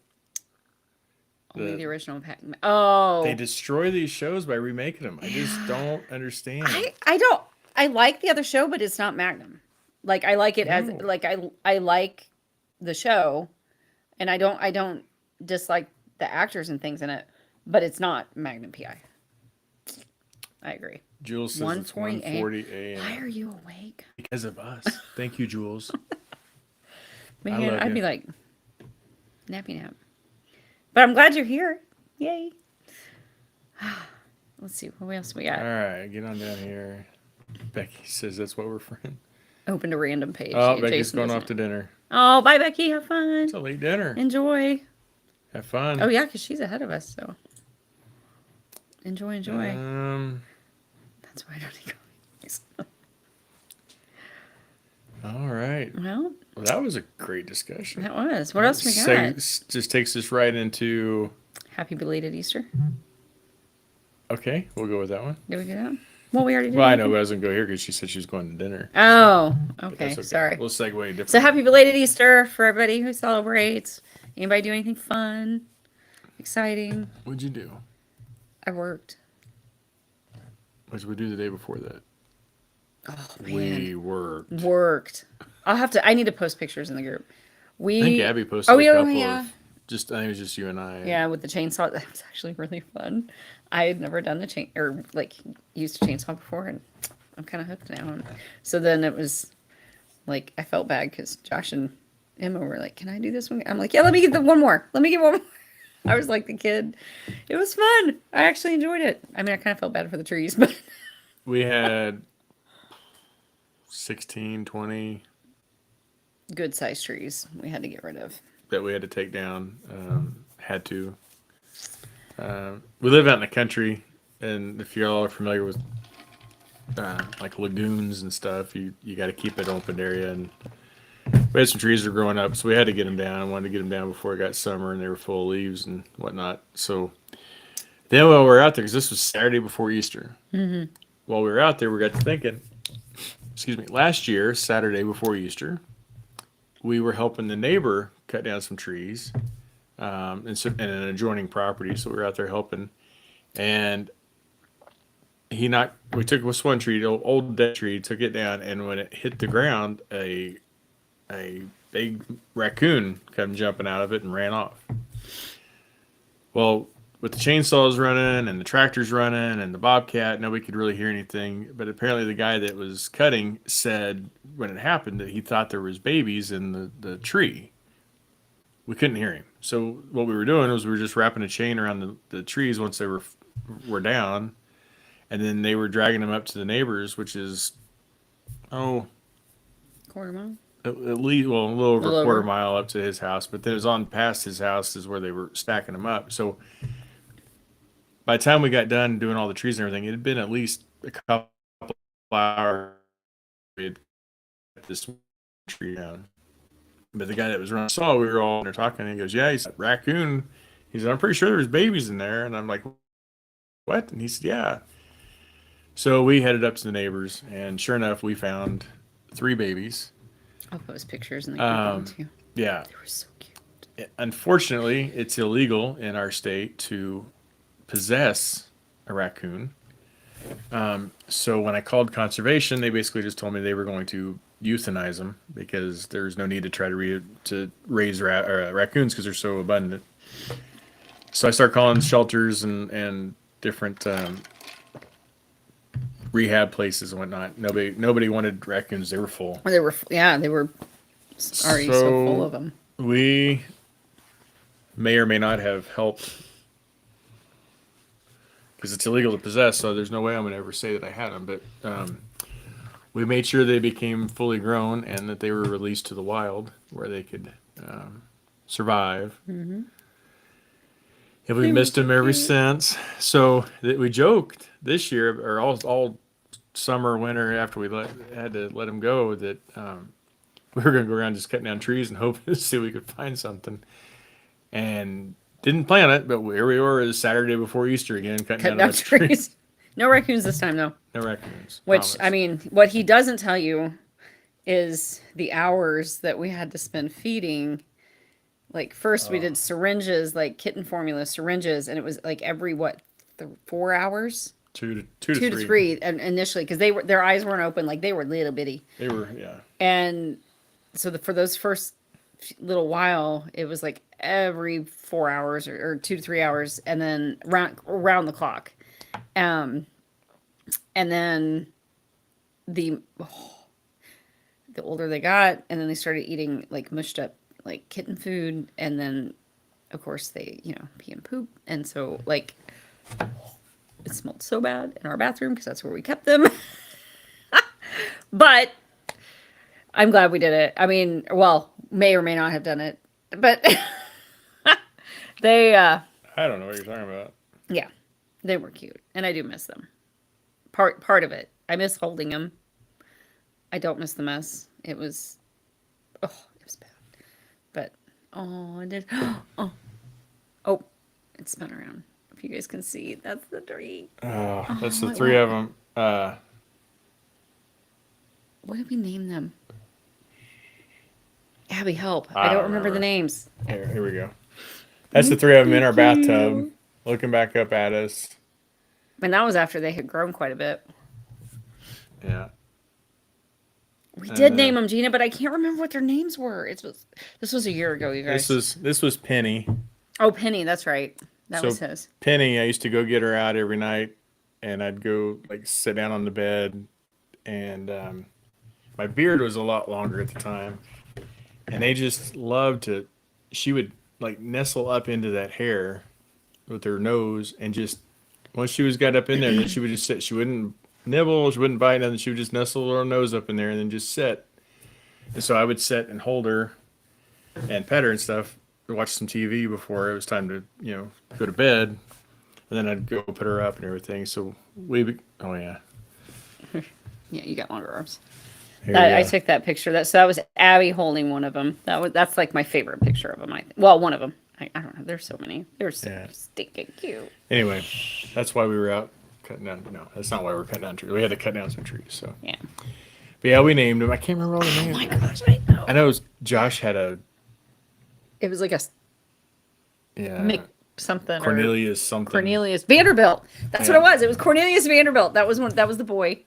Only the original pack. Oh, They destroy these shows by remaking them. I just don't understand. I don't. I like the other show, but it's not Magnum. Like I like it as like I like the show, and I don't dislike the actors and things in it, but it's not Magnum PI. I agree. Jules says it's 1:40 a.m. Why are you awake? Because of us. Thank you, Jules. Man, love I'd you. be like nappy nap. But I'm glad you're here. Yay. Let's see what else we got. All right, get on down here. Becky says that's why we're friends. Opened a random page. Oh, and Becky's Jason going doesn't off to dinner. Oh, bye, Becky. Have fun. It's a late dinner. Enjoy. Have fun. Oh, yeah, because she's ahead of us, so. Enjoy. That's why I don't eat coffee. All right. Well, That was a great discussion. that was. What else we got? Just takes us right into. Happy belated Easter. Okay, we'll go with that one. Did we do that? Well, we already did. Well, I know, but I was going to go here because she said she was going to dinner. Oh, But okay. that's Sorry. We'll segue different. So happy belated Easter for everybody who celebrates. Anybody do anything fun, exciting? What'd you do? I worked. What did we do the day before that? Oh man, We worked. worked. I need to post pictures in the group. I think Abby posted Oh, a yeah, couple yeah. of. I think it was just you and I. Yeah, with the chainsaw. That was actually really fun. I had never done used a chainsaw before, and I'm kind of hooked now. And so then it was like I felt bad because Josh and Emma were like, "Can I do this one?" I'm like, "Yeah, let me get one more. Let me get one more." I was like the kid. It was fun. I actually enjoyed it. I mean, I kind of felt bad for the trees, but We had 16, 20 good sized trees we had to get rid of. that we had to take down. Had to. We live out in the country, and if you all are familiar with like lagoons and stuff, you got to keep it open area. And we had some trees that were growing up, so we had to get them down. I wanted to get them down before it got summer and they were full of leaves and whatnot. So then while we were out there, because this was Saturday before Easter, while we were out there, we got to thinking, last year, Saturday before Easter, we were helping the neighbor cut down some trees in an adjoining property. So we were out there helping, and we took this one tree, the old dead tree, took it down, and when it hit the ground, a big raccoon came jumping out of it and ran off. Well, with the chainsaws running and the tractors running and the bobcat, nobody could really hear anything. But apparently the guy that was cutting said when it happened that he thought there was babies in the tree. We couldn't hear him. So what we were doing was we were just wrapping a chain around the trees once they were down. And then they were dragging them up to the neighbors, which is, Quarter mile. at least, well, a little over little a quarter over. mile up to his house. But then it was on past his house is where they were stacking them up. So by the time we got done doing all the trees and everything, it had been at least a couple hours. We had cut this tree down. But the guy that was running saw we were all there talking, and he goes, "Yeah," he said, "Raccoon." He said, "I'm pretty sure there's babies in there." And I'm like, "What?" And he said, "Yeah." So we headed up to the neighbors, and sure enough, we found 3 babies. I'll post pictures in the group too. Yeah. They were so cute. unfortunately, it's illegal in our state to possess a raccoon. So when I called conservation, they basically just told me they were going to euthanize them because there's no need to try to raise raccoons because they're so abundant. So I started calling shelters and different rehab places and whatnot. Nobody wanted raccoons. They were full. They were already so full of them. We may or may not have helped because it's illegal to possess. So there's no way I'm going to ever say that I had them. But we made sure they became fully grown and that they were released to the wild where they could survive. Mm-hmm. And we missed them ever since. So we joked this year, or all summer, winter, after we had to let them go, that we were going to go around just cutting down trees and hope to see if we could find something. And didn't plan it, but here we were. It was Saturday before Easter again, cutting down trees. No raccoons this time, though. No raccoons. Which, promise. I mean, what he doesn't tell you is the hours that we had to spend feeding. Like, first we did syringes, like kitten formula syringes, and it was like every, 4 hours? Two to three. 3, and initially, because their eyes weren't open, like they were little bitty. They were, yeah. And so for those first little while, it was like every 4 hours or 2 to 3 hours, and then around the clock. And then the older they got, and then they started eating like mushed up like kitten food, and then of course they pee and poop, and so like it smelled so bad in our bathroom because that's where we kept them. But I'm glad we did it. I mean, well, may or may not have done it, but they I don't know what you're talking about. Yeah, they were cute, and I do miss them. Part of it, I miss holding them. I don't miss the mess. It was bad. But I did. Oh, it spun around. If you guys can see, that's the tree. That's the three of them. What did we name them? Abby, help! I don't remember the names. Here we go. That's the three of them in our bathtub, looking back up at us. And that was after they had grown quite a bit. Yeah. We did name them, Gina, but I can't remember what their names were. This was a year ago, you guys. This was Penny. Oh, Penny, that's right. That was his. Penny, I used to go get her out every night, and I'd go like sit down on the bed, and my beard was a lot longer at the time, and they just loved to. She would like nestle up into that hair with her nose, and just once she got up in there, then she would just sit. She wouldn't nibble, she wouldn't bite nothing. She would just nestle her nose up in there and then just sit. And so I would sit and hold her and pet her and stuff, watch some TV before it was time to, go to bed. And then I'd go put her up and everything. So oh yeah. Yeah, you got longer arms. I took that picture. That was Abby holding one of them. That's like my favorite picture of them. One of them. I don't know. There's so many. They're so stinking cute. Anyway, that's why we were out cutting down. No, that's not why we were cutting down trees. We had to cut down some trees. So yeah. But yeah, we named them. I can't remember all the names. Oh my gosh, I know. I know Josh had a. It was like a. Yeah. Something. Cornelius something. Cornelius Vanderbilt. That's what it was. It was Cornelius Vanderbilt. That was the boy.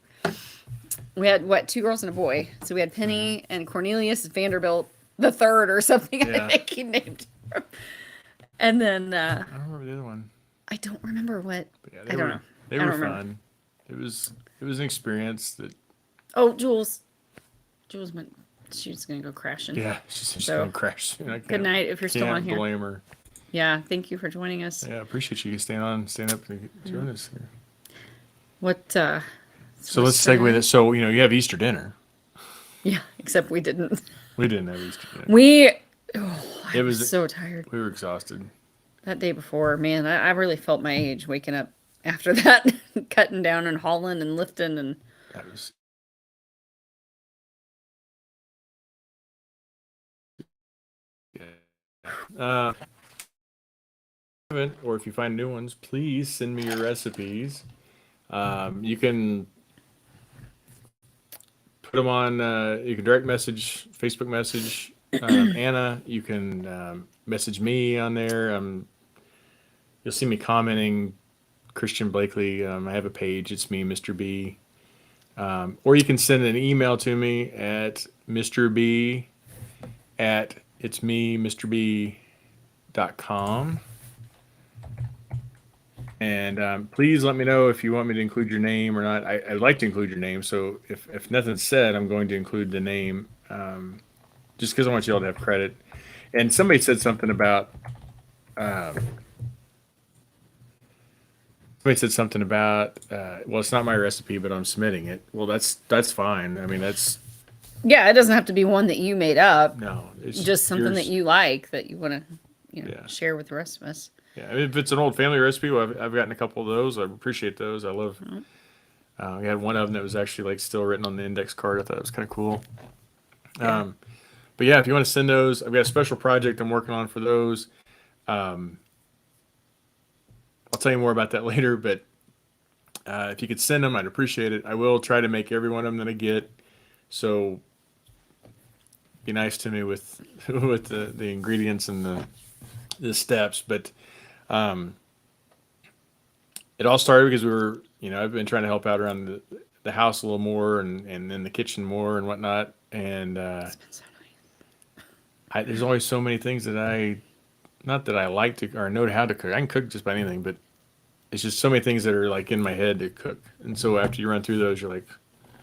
We had 2 girls and a boy. So we had Penny and Cornelius Vanderbilt the third or something. Yeah. I think he named him. And then I don't remember the other one. I don't remember what. But yeah, I don't know. They were fun. It was an experience that. Oh, Jules went. She's gonna go crashing. Yeah, she's gonna crash. Good night if you're still on here. Blame her. Yeah, thank you for joining us. Yeah, appreciate you staying up and joining us here. What? So let's segue this. So you have Easter dinner. Yeah, except we didn't. We didn't have Easter dinner. I was so tired. We were exhausted. That day before, man, I really felt my age waking up after that, cutting down and hauling and lifting and. That was. Yeah. Or if you find new ones, please send me your recipes. You can put them on. You can direct message, Facebook message Anna, you can message me on there. You'll see me commenting. Christian Blakely, I have a page. It's me, Mr. B. Or you can send an email to me at Mr. B at it's me, Mr. B.com. And please let me know if you want me to include your name or not. I'd like to include your name. So if nothing's said, I'm going to include the name just because I want you all to have credit. And somebody said something about well, it's not my recipe, but I'm submitting it. Well, that's fine. I mean, that's Yeah, it doesn't have to be one that you made up. no, it's Just something that yours. you like that you want to, Yeah. share with the rest of us. Yeah, I mean, if it's an old family recipe, well, I've gotten a couple of those. I appreciate those. I love. We had one of them that was actually like still written on the index card. I thought it was kind of cool. But yeah, if you want to send those, I've got a special project I'm working on for those. I'll tell you more about that later. But if you could send them, I'd appreciate it. I will try to make every one of them that I get. So be nice to me with with the ingredients and the steps. But it all started because we were, I've been trying to help out around the house a little more and in the kitchen more and whatnot. And It's been so nice. there's always so many things that not that I like to or know how to cook. I can cook just about anything, but it's just so many things that are like in my head to cook. And so after you run through those, you're like,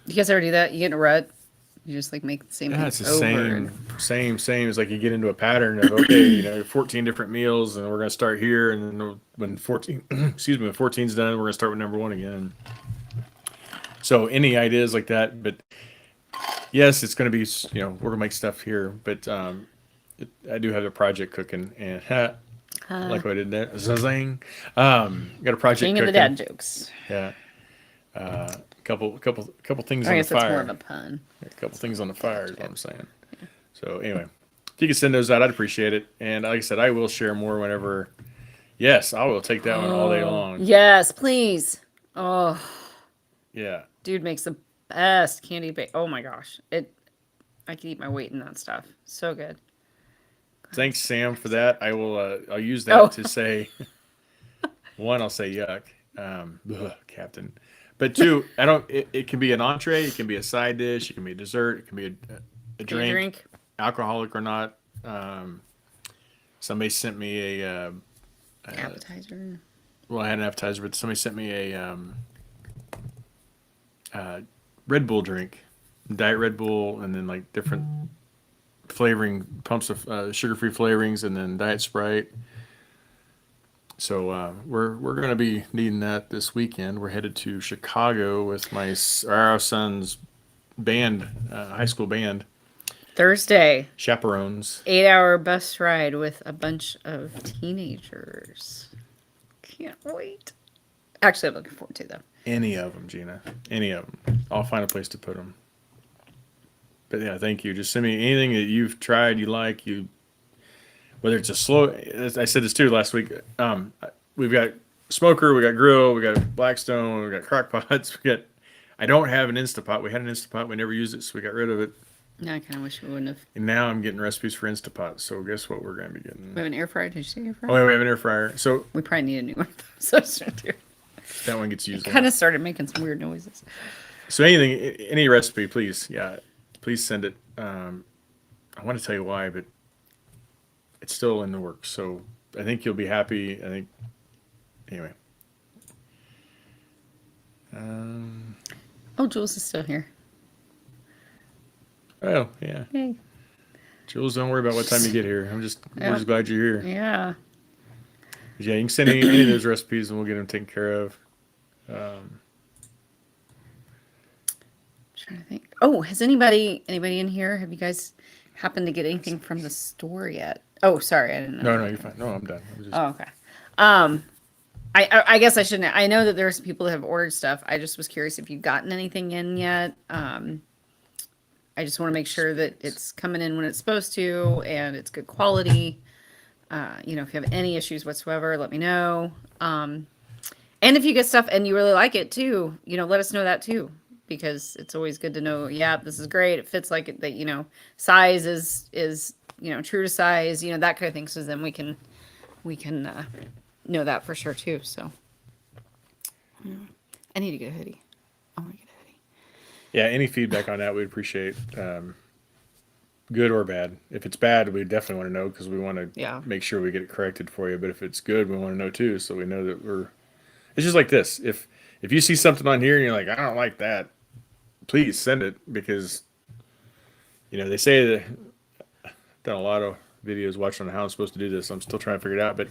You guys ever do that? You get in a rut. You just like make the same yeah, it's things the over. same. It's like you get into a pattern of, okay, 14 different meals and we're going to start here. And then when 14, excuse me, when 14's done, we're going to start with number one again. So any ideas like that, but yes, it's going to be, we're going to make stuff here, but I do have a project cooking and like what I did there. Zazing. Got a project King of the cooking. dad jokes. Yeah. Couple things I on the guess that's more fire. of a pun. A couple things on the fire is what I'm saying. So anyway, if you can send those out, I'd appreciate it. And like I said, I will share more whenever. Yes, I will take that one all day long. Yes, please. Oh, Yeah. dude makes the best candy bake. Oh my gosh. I could eat my weight in that stuff. So good. Thanks, Sam, for that. I'll use that Oh. to say one. I'll say yuck, Captain. But two, I don't. It can be an entree. It can be a side dish. It can be a dessert. It can be a drink, alcoholic or not. Somebody sent me a Appetizer. well, I had an appetizer, but somebody sent me a Red Bull drink, Diet Red Bull, and then like different flavoring pumps of sugar-free flavorings, and then Diet Sprite. So we're going to be needing that this weekend. We're headed to Chicago with our son's band, high school band, Thursday. chaperones. 8-hour bus ride with a bunch of teenagers. Can't wait. Actually, I'm looking forward to them. Any of them, Gina. Any of them. I'll find a place to put them. But yeah, thank you. Just send me anything that you've tried, you like, whether it's a slow. I said this too last week. We've got smoker, we got grill, we got Blackstone, we got crock pots. I don't have an Instapot. We had an Instapot, we never used it, so we got rid of it. No, I kind of wish we wouldn't have. And now I'm getting recipes for Instapot. So guess what we're going to be getting? We have an air fryer. Did you say air fryer? Oh, yeah, we have an air fryer. So We probably need a new one of those. that one gets used. a Kind lot. of started making some weird noises. So any recipe, please, please send it. I want to tell you why, but it's still in the works. So I think you'll be happy. I think anyway. Oh, Jules is still here. Oh yeah, Hey. Jules, don't worry about what time you get here. We're just glad you're here. Yeah. Yeah, you can send any of those recipes, and we'll get them taken care of. Trying to think. Oh, has anybody in here? Have you guys happened to get anything from the store yet? Oh, sorry, I didn't know. No, you're fine. No, I'm done. Oh, okay. I guess I shouldn't. I know that there's people that have ordered stuff. I just was curious if you've gotten anything in yet. I just want to make sure that it's coming in when it's supposed to and it's good quality. If you have any issues whatsoever, let me know. And if you get stuff and you really like it too, let us know that too. because it's always good to know, yeah, this is great. It fits like it, that, size is, true to size, that kind of thing. So then we can know that for sure too. So I need to get a hoodie. I want to get a hoodie. Yeah, any feedback on that we'd appreciate, good or bad. If it's bad, we definitely want to know because we want to Yeah. make sure we get it corrected for you. But if it's good, we want to know too, so we know that we're. It's just like this. If you see something on here and you're like, I don't like that, please send it because, they say that I've done a lot of videos watching on how I'm supposed to do this. I'm still trying to figure it out, but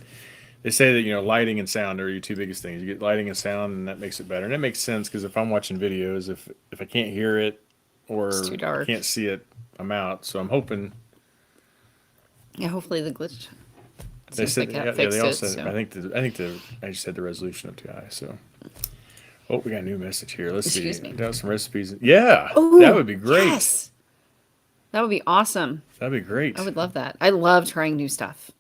they say that lighting and sound are your two biggest things. You get lighting and sound, and that makes it better. And it makes sense because if I'm watching videos, if I can't hear it or It's too I dark. can't see it, I'm out. So I'm hoping Yeah, hopefully the glitch. they Seems said like it yeah, fixed they all it, said so. I just said the resolution up too high. So we got a new message here. Let's Excuse see. me. Got some recipes. Yeah, that Oh, would be great. yes. That would be awesome. That'd be great. I would love that. I love trying new stuff,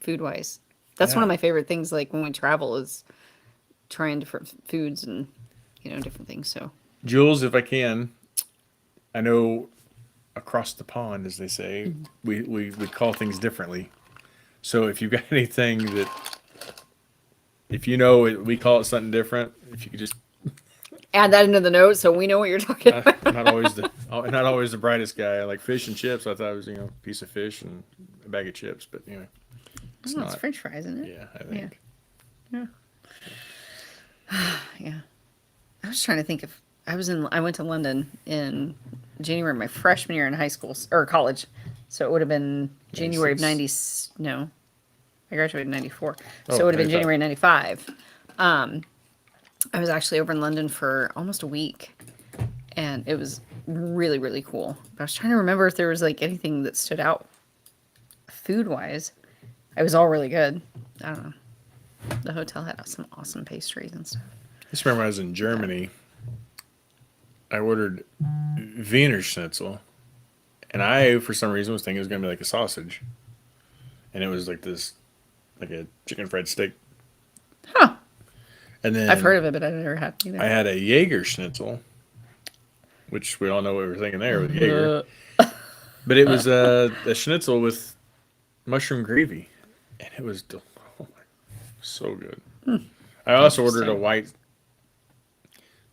food wise. That's one of Yeah. my favorite things. Like when we travel, is trying different foods and different things. So Jules, if I can, I know across the pond, as they say, we call things differently. So if you've got anything that, if we call it something different, if you could just, add that into the notes so we know what you're talking about. not always the brightest guy. I like fish and chips. I thought it was, a piece of fish and a bag of chips, but anyway, it's Oh, it's not. French fries, isn't it? Yeah, I think. Yeah. Yeah. I was trying to think if I went to London in January, my freshman year in high school or college. So it would have been January of 96. no, I graduated in 94. Oh, So it would have been 95. January 95. I was actually over in London for almost a week and it was really, really cool. But I was trying to remember if there was like anything that stood out food wise. It was all really good. I don't know. The hotel had some awesome pastries and stuff. I just remember when I was in Germany, I ordered Wiener Schnitzel, and I, for some reason, was thinking it was going to be like a sausage. And it was like this, like a chicken fried steak. Huh. And then I've heard of it, but I've never had it either. I had a Jaeger Schnitzel, which we all know what we were thinking there with Jaeger. But it was a schnitzel with mushroom gravy, and it was oh my, so good. I also ordered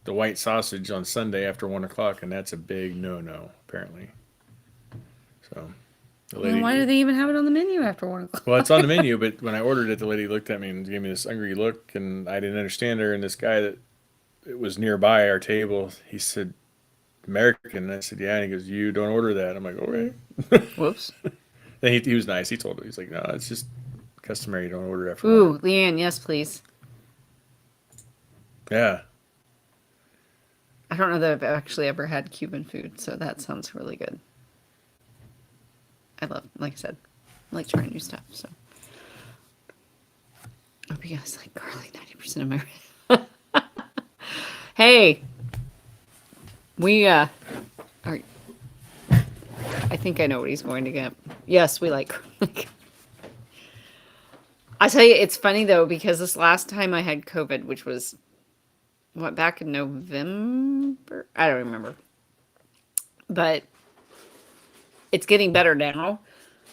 the white sausage on Sunday after 1 o'clock, and that's a big no apparently. So the lady, Why do they even have it on the menu after 1 o'clock? well, it's on the menu, but when I ordered it, the lady looked at me and gave me this angry look, and I didn't understand her. And this guy that it was nearby our table, he said, American. And I said, yeah. And he goes, you don't order that. I'm like, okay. Whoops. Then he was nice. He told me, he's like, no, it's just customary. You don't order after Ooh, one. Leanne, yes, please. Yeah. I don't know that I've actually ever had Cuban food, so that sounds really good. I love, like I said, I like trying new stuff, so. I hope you guys like garlic 90% of my. Hey, we, are. I think I know what he's going to get. Yes, we like garlic. I tell you, it's funny though, because this last time I had COVID, which was, what, back in November? I don't remember. But it's getting better now.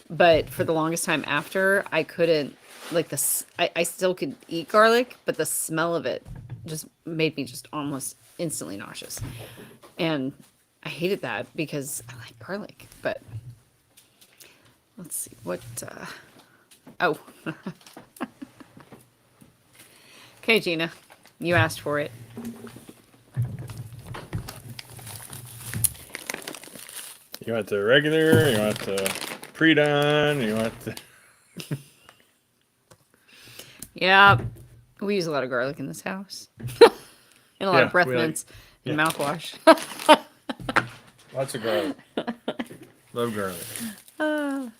But for the longest time after, I couldn't, like, I still could eat garlic, but the smell of it just made me just almost instantly nauseous. And I hated that because I like garlic. But let's see, what, oh. Okay, Gina, you asked for it. You want the regular? You want the pre-done? You want the... Yeah, we use a lot of garlic in this house. And a lot of breath mints and mouthwash. Lots of garlic. Love garlic.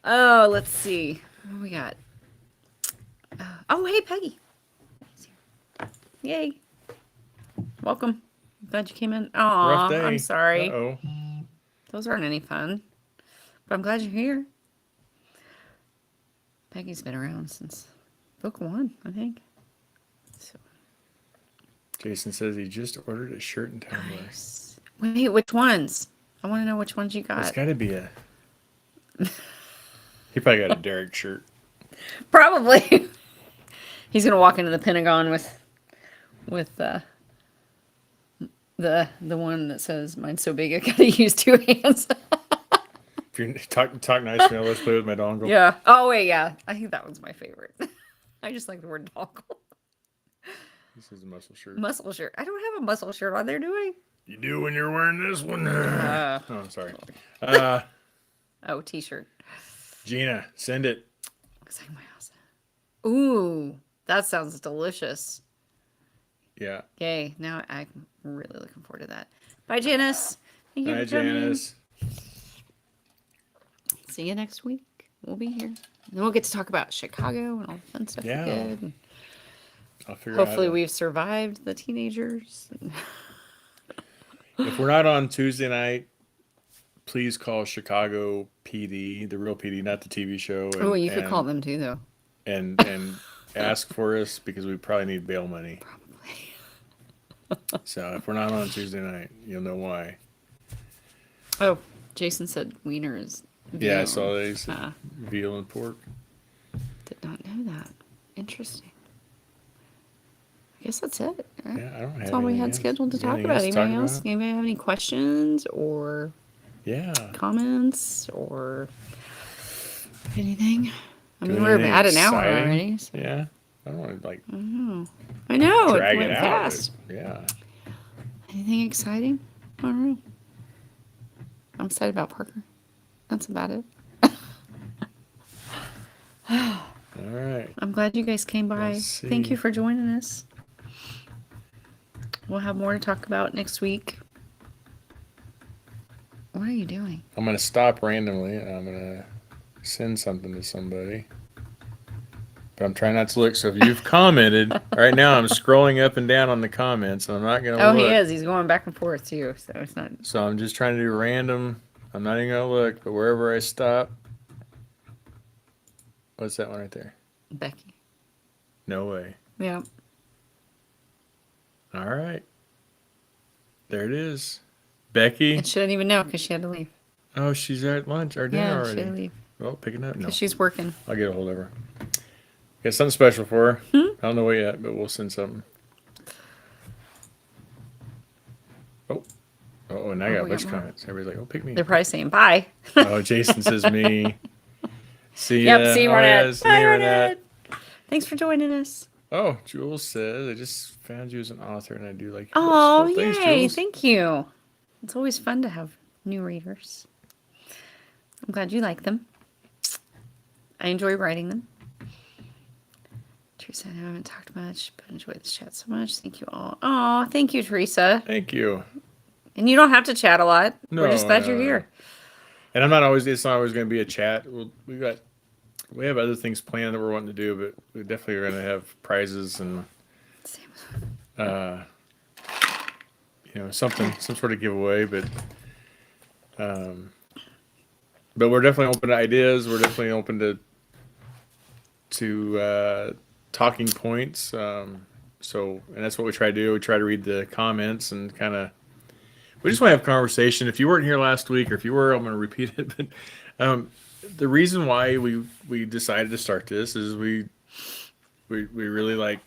Oh, let's see. What do we got? Oh, hey, Peggy. Yay. Welcome. Glad you came in. Aw, Rough day. I'm sorry. Uh-oh. Those aren't any fun. But I'm glad you're here. Peggy's been around since book 1, I think. So Jason says he just ordered a shirt and tumbler. Nice. Wait, which ones? I want to know which ones you It's got. got to be a. He probably got a Derek shirt. Probably. He's gonna walk into the Pentagon with the one that says "Mine's so big I gotta use two hands." If you talk nice to me, let's play with my dongle. Yeah. Oh wait, yeah. I think that one's my favorite. I just like the word dongle. This is a muscle shirt. Muscle shirt. I don't have a muscle shirt on there, do I? You do when you're wearing this one. Oh, I'm sorry. Oh, t-shirt. Gina, send it. Looks like my house. Ooh, that sounds delicious. Yeah. Yay. Now I'm really looking forward to that. Bye, Janice. Thank you Hi, for coming. Janice. See you next week. We'll be here. And then we'll get to talk about Chicago and all the fun stuff Yeah. we did. And I'll figure out. hopefully we've survived the teenagers. If we're not on Tuesday night, please call Chicago PD, the real PD, not the TV show. And, Oh, you could call them too, though. And ask for us because we probably need bail money. Probably. So if we're not on Tuesday night, you'll know why. Oh, Jason said wiener is veal. Yeah, I saw that. He said veal and pork. Did not know that. Interesting. I guess that's it. Right? Yeah, I don't have That's all we anything had else. scheduled to Is there talk anything about. else to Anybody talk else? about? Anybody have any questions or Yeah. comments or anything? I mean, Doing we're anything at an hour exciting? already. So. Yeah. I don't want to like I know. drag it went it out. fast. But, yeah. Anything exciting? I don't know. I'm excited about Parker. That's about it. All right. I'm glad you guys came by. Let's Thank see. you for joining us. We'll have more to talk about next week. What are you doing? I'm going to stop randomly and I'm going to send something to somebody. But I'm trying not to look. So if you've commented, right now I'm scrolling up and down on the comments and I'm not going to Oh, look. he is. He's going back and forth too. So it's not. So I'm just trying to do random. I'm not even going to look, but wherever I stop. What's that one right there? Becky. No way. Yeah. All right. There it is. Becky. And she didn't even know because she had to leave. Oh, she's at lunch or dinner Yeah, already. she had to leave Oh, picking up? No. because she's working. I'll get a hold of her. Got something special for her. Hmm? I don't know what yet, but we'll send something. Oh, and I got a we bunch got of more. comments. Everybody's like, oh, pick me. They're probably saying bye. Oh, Jason says me. See ya. Yep. See you, Oh, Ronette. yeah, see Bye, you, Ronette. Thanks for joining us. Oh, Jules says, I just found you as an author and I do like Oh, books. Well, thanks, yay. Jules. Thank you. It's always fun to have new readers. I'm glad you like them. I enjoy writing them. Teresa, I haven't talked much, but I enjoyed this chat so much. Thank you all. Oh, thank you, Teresa. Thank you. And you don't have to chat a lot. No, We're just glad you're no. here. And it's not always going to be a chat. We have other things planned that we're wanting to do, but we definitely are going to have prizes and, some sort of giveaway, but we're definitely open to ideas. We're definitely open to talking points. And that's what we try to do. We try to read the comments and we just want to have conversation. If you weren't here last week, or if you were, I'm going to repeat it. But the reason why we decided to start this is we really like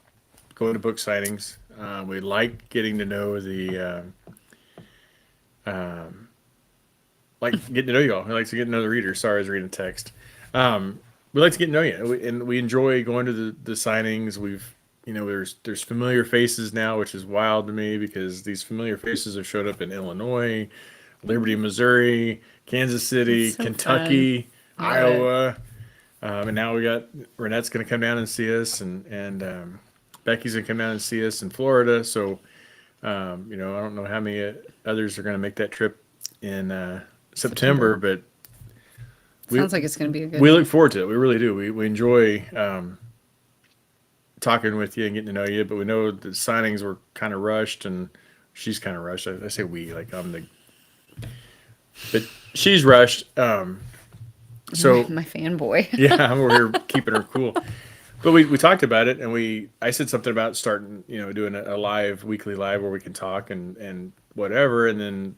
going to book signings. We like getting to know like getting to know you all. We like to get to know the reader. Sorry, I was reading text. We like to get to know you, and we enjoy going to the signings. There's familiar faces now, which is wild to me because these familiar faces have showed up in Illinois, Liberty, Missouri, Kansas City, That's so Kentucky, fun. Iowa, and now we got Renette's going to come down and see us, and Becky's going to come down and see us in Florida. So, I don't know how many others are going to make that trip in September, but Sounds like it's going to be a good we one. look forward to it. We really do. We enjoy talking with you and getting to know you, but we know the signings were kind of rushed, and she's kind of rushed. I say we, like but she's rushed. So My fanboy. yeah, we're here keeping her cool. But we talked about it, and I said something about starting, doing a weekly live where we can talk and whatever. And then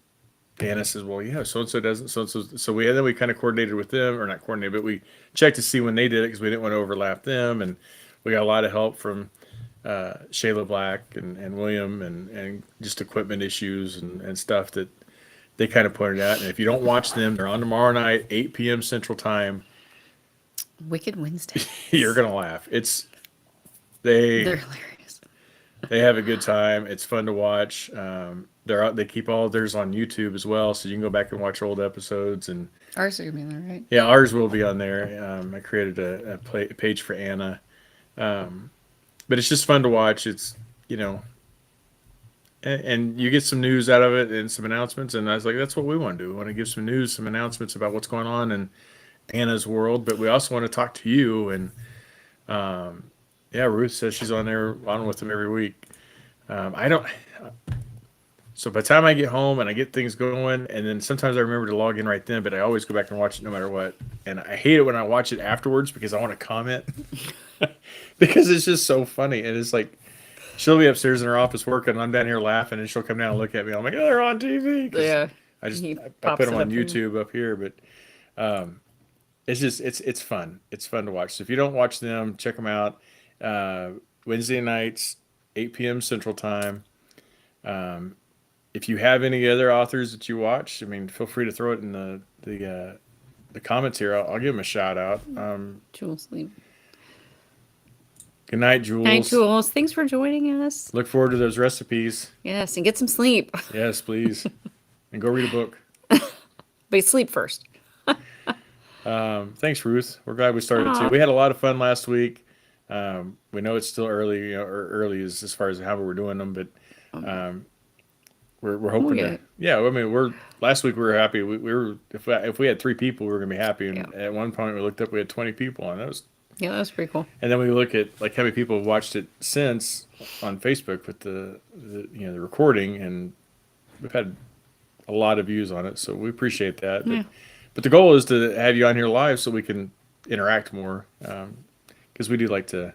Anna says, well, yeah, so and so doesn't, so and so. So then we kind of coordinated with them, or not coordinated, but we checked to see when they did it because we didn't want to overlap them. And we got a lot of help from Shayla Black and William and just equipment issues and stuff that they kind of pointed out. And if you don't watch them, they're on tomorrow night, 8 p.m. Central Time. Wicked Wednesday. You're gonna laugh. They're hilarious. They have a good time. It's fun to watch. They keep all of theirs on YouTube as well, so you can go back and watch old episodes. And Ours are gonna be in there, right? yeah, ours will be on there. I created a page for Anna, but it's just fun to watch. It's and you get some news out of it and some announcements. And I was like, that's what we want to do. We want to give some news, some announcements about what's going on in Anna's world, but we also want to talk to you. And yeah, Ruth says she's on with them every week. I don't. So by the time I get home and I get things going, and then sometimes I remember to log in right then, but I always go back and watch it no matter what. And I hate it when I watch it afterwards because I want to comment because it's just so funny. And it's like she'll be upstairs in her office working, and I'm down here laughing, and she'll come down and look at me. I'm like, oh, they're on TV. Yeah. I put them on YouTube up here, but it's fun. It's fun to watch. So if you don't watch them, check them out. Wednesday nights, 8 p.m. Central Time. If you have any other authors that you watch, I mean, feel free to throw it in the comments here. I'll give them a shout out. Jules, leave. Good night, Jules. Hi, Jules. Thanks for joining us. Look forward to those recipes. Yes, and get some sleep. Yes, please. And go read a book. But sleep first. Thanks, Ruth. We're glad we started too. We had a lot of fun last week. We know it's still early, or early as far as how we're doing them, but we're hoping to. Yeah, I mean, last week we were happy. We were if we had 3 people, we were gonna be happy. And at one point we looked up, we had 20 people, and that was pretty cool. And then we look at like how many people have watched it since on Facebook with the recording, and we've had a lot of views on it, so we appreciate that. But the goal is to have you on here live so we can interact more, because we do like to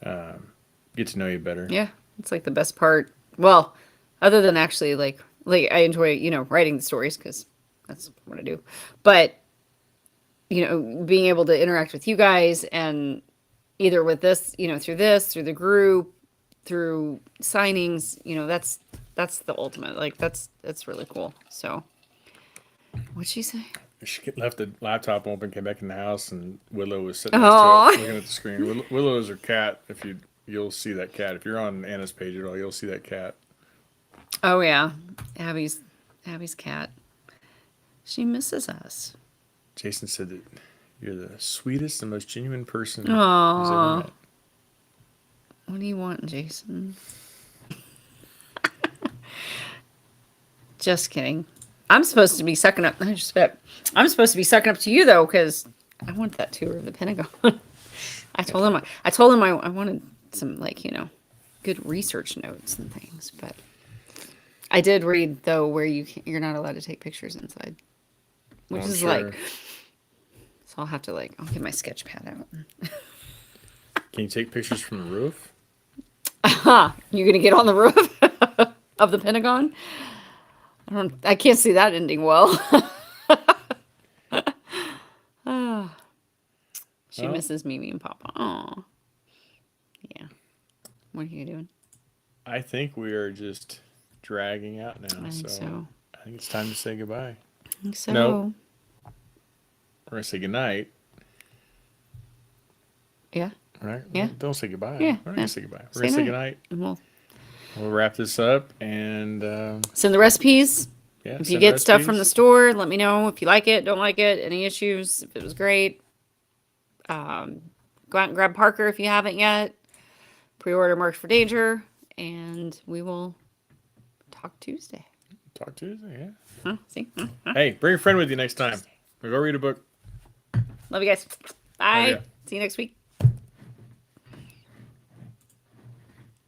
get to know you better. Yeah, it's like the best part. Well, other than actually like I enjoy writing the stories because that's what I do, but being able to interact with you guys and either with this, through the group, through signings, that's the ultimate. Like that's really cool. So what'd she say? She left the laptop open, came back in the house, and Willow was sitting next to it, looking at the screen. Willow is her cat. You'll see that cat. If you're on Anna's page at all, you'll see that cat. Oh yeah, Abby's cat. She misses us. Jason said that you're the sweetest and most genuine person he's Aww. ever met. What do you want, Jason? Just kidding. I'm supposed to be sucking up. I just bet. I'm supposed to be sucking up to you though, because I want that tour of the Pentagon. I told him I wanted some good research notes and things, but I did read though where you're not allowed to take pictures inside, which is sure. So I'll have to I'll get my sketch pad out. Can you take pictures from the roof? You're gonna get on the roof of the Pentagon? I can't see that ending well. She misses Mimi and Papa. Aw. Yeah. What are you doing? I think we are just dragging out now. I think so. I think it's time to say goodbye. I think so. No. We're going to say goodnight. Yeah. Right? Yeah. Don't say goodbye. Yeah. We're not going to say goodbye. We're going to say goodnight. We'll wrap this up and send the recipes. Yeah, if you get stuff from the store, let me know if you like it, don't like it, any issues, if it was great. Go out and grab Parker if you haven't yet. Pre-order Marks for Danger, and we will talk Tuesday. Talk Tuesday, yeah. Huh? See? Hey, bring a friend with you next time. We'll go read a book. Love you guys. Bye. See you next week.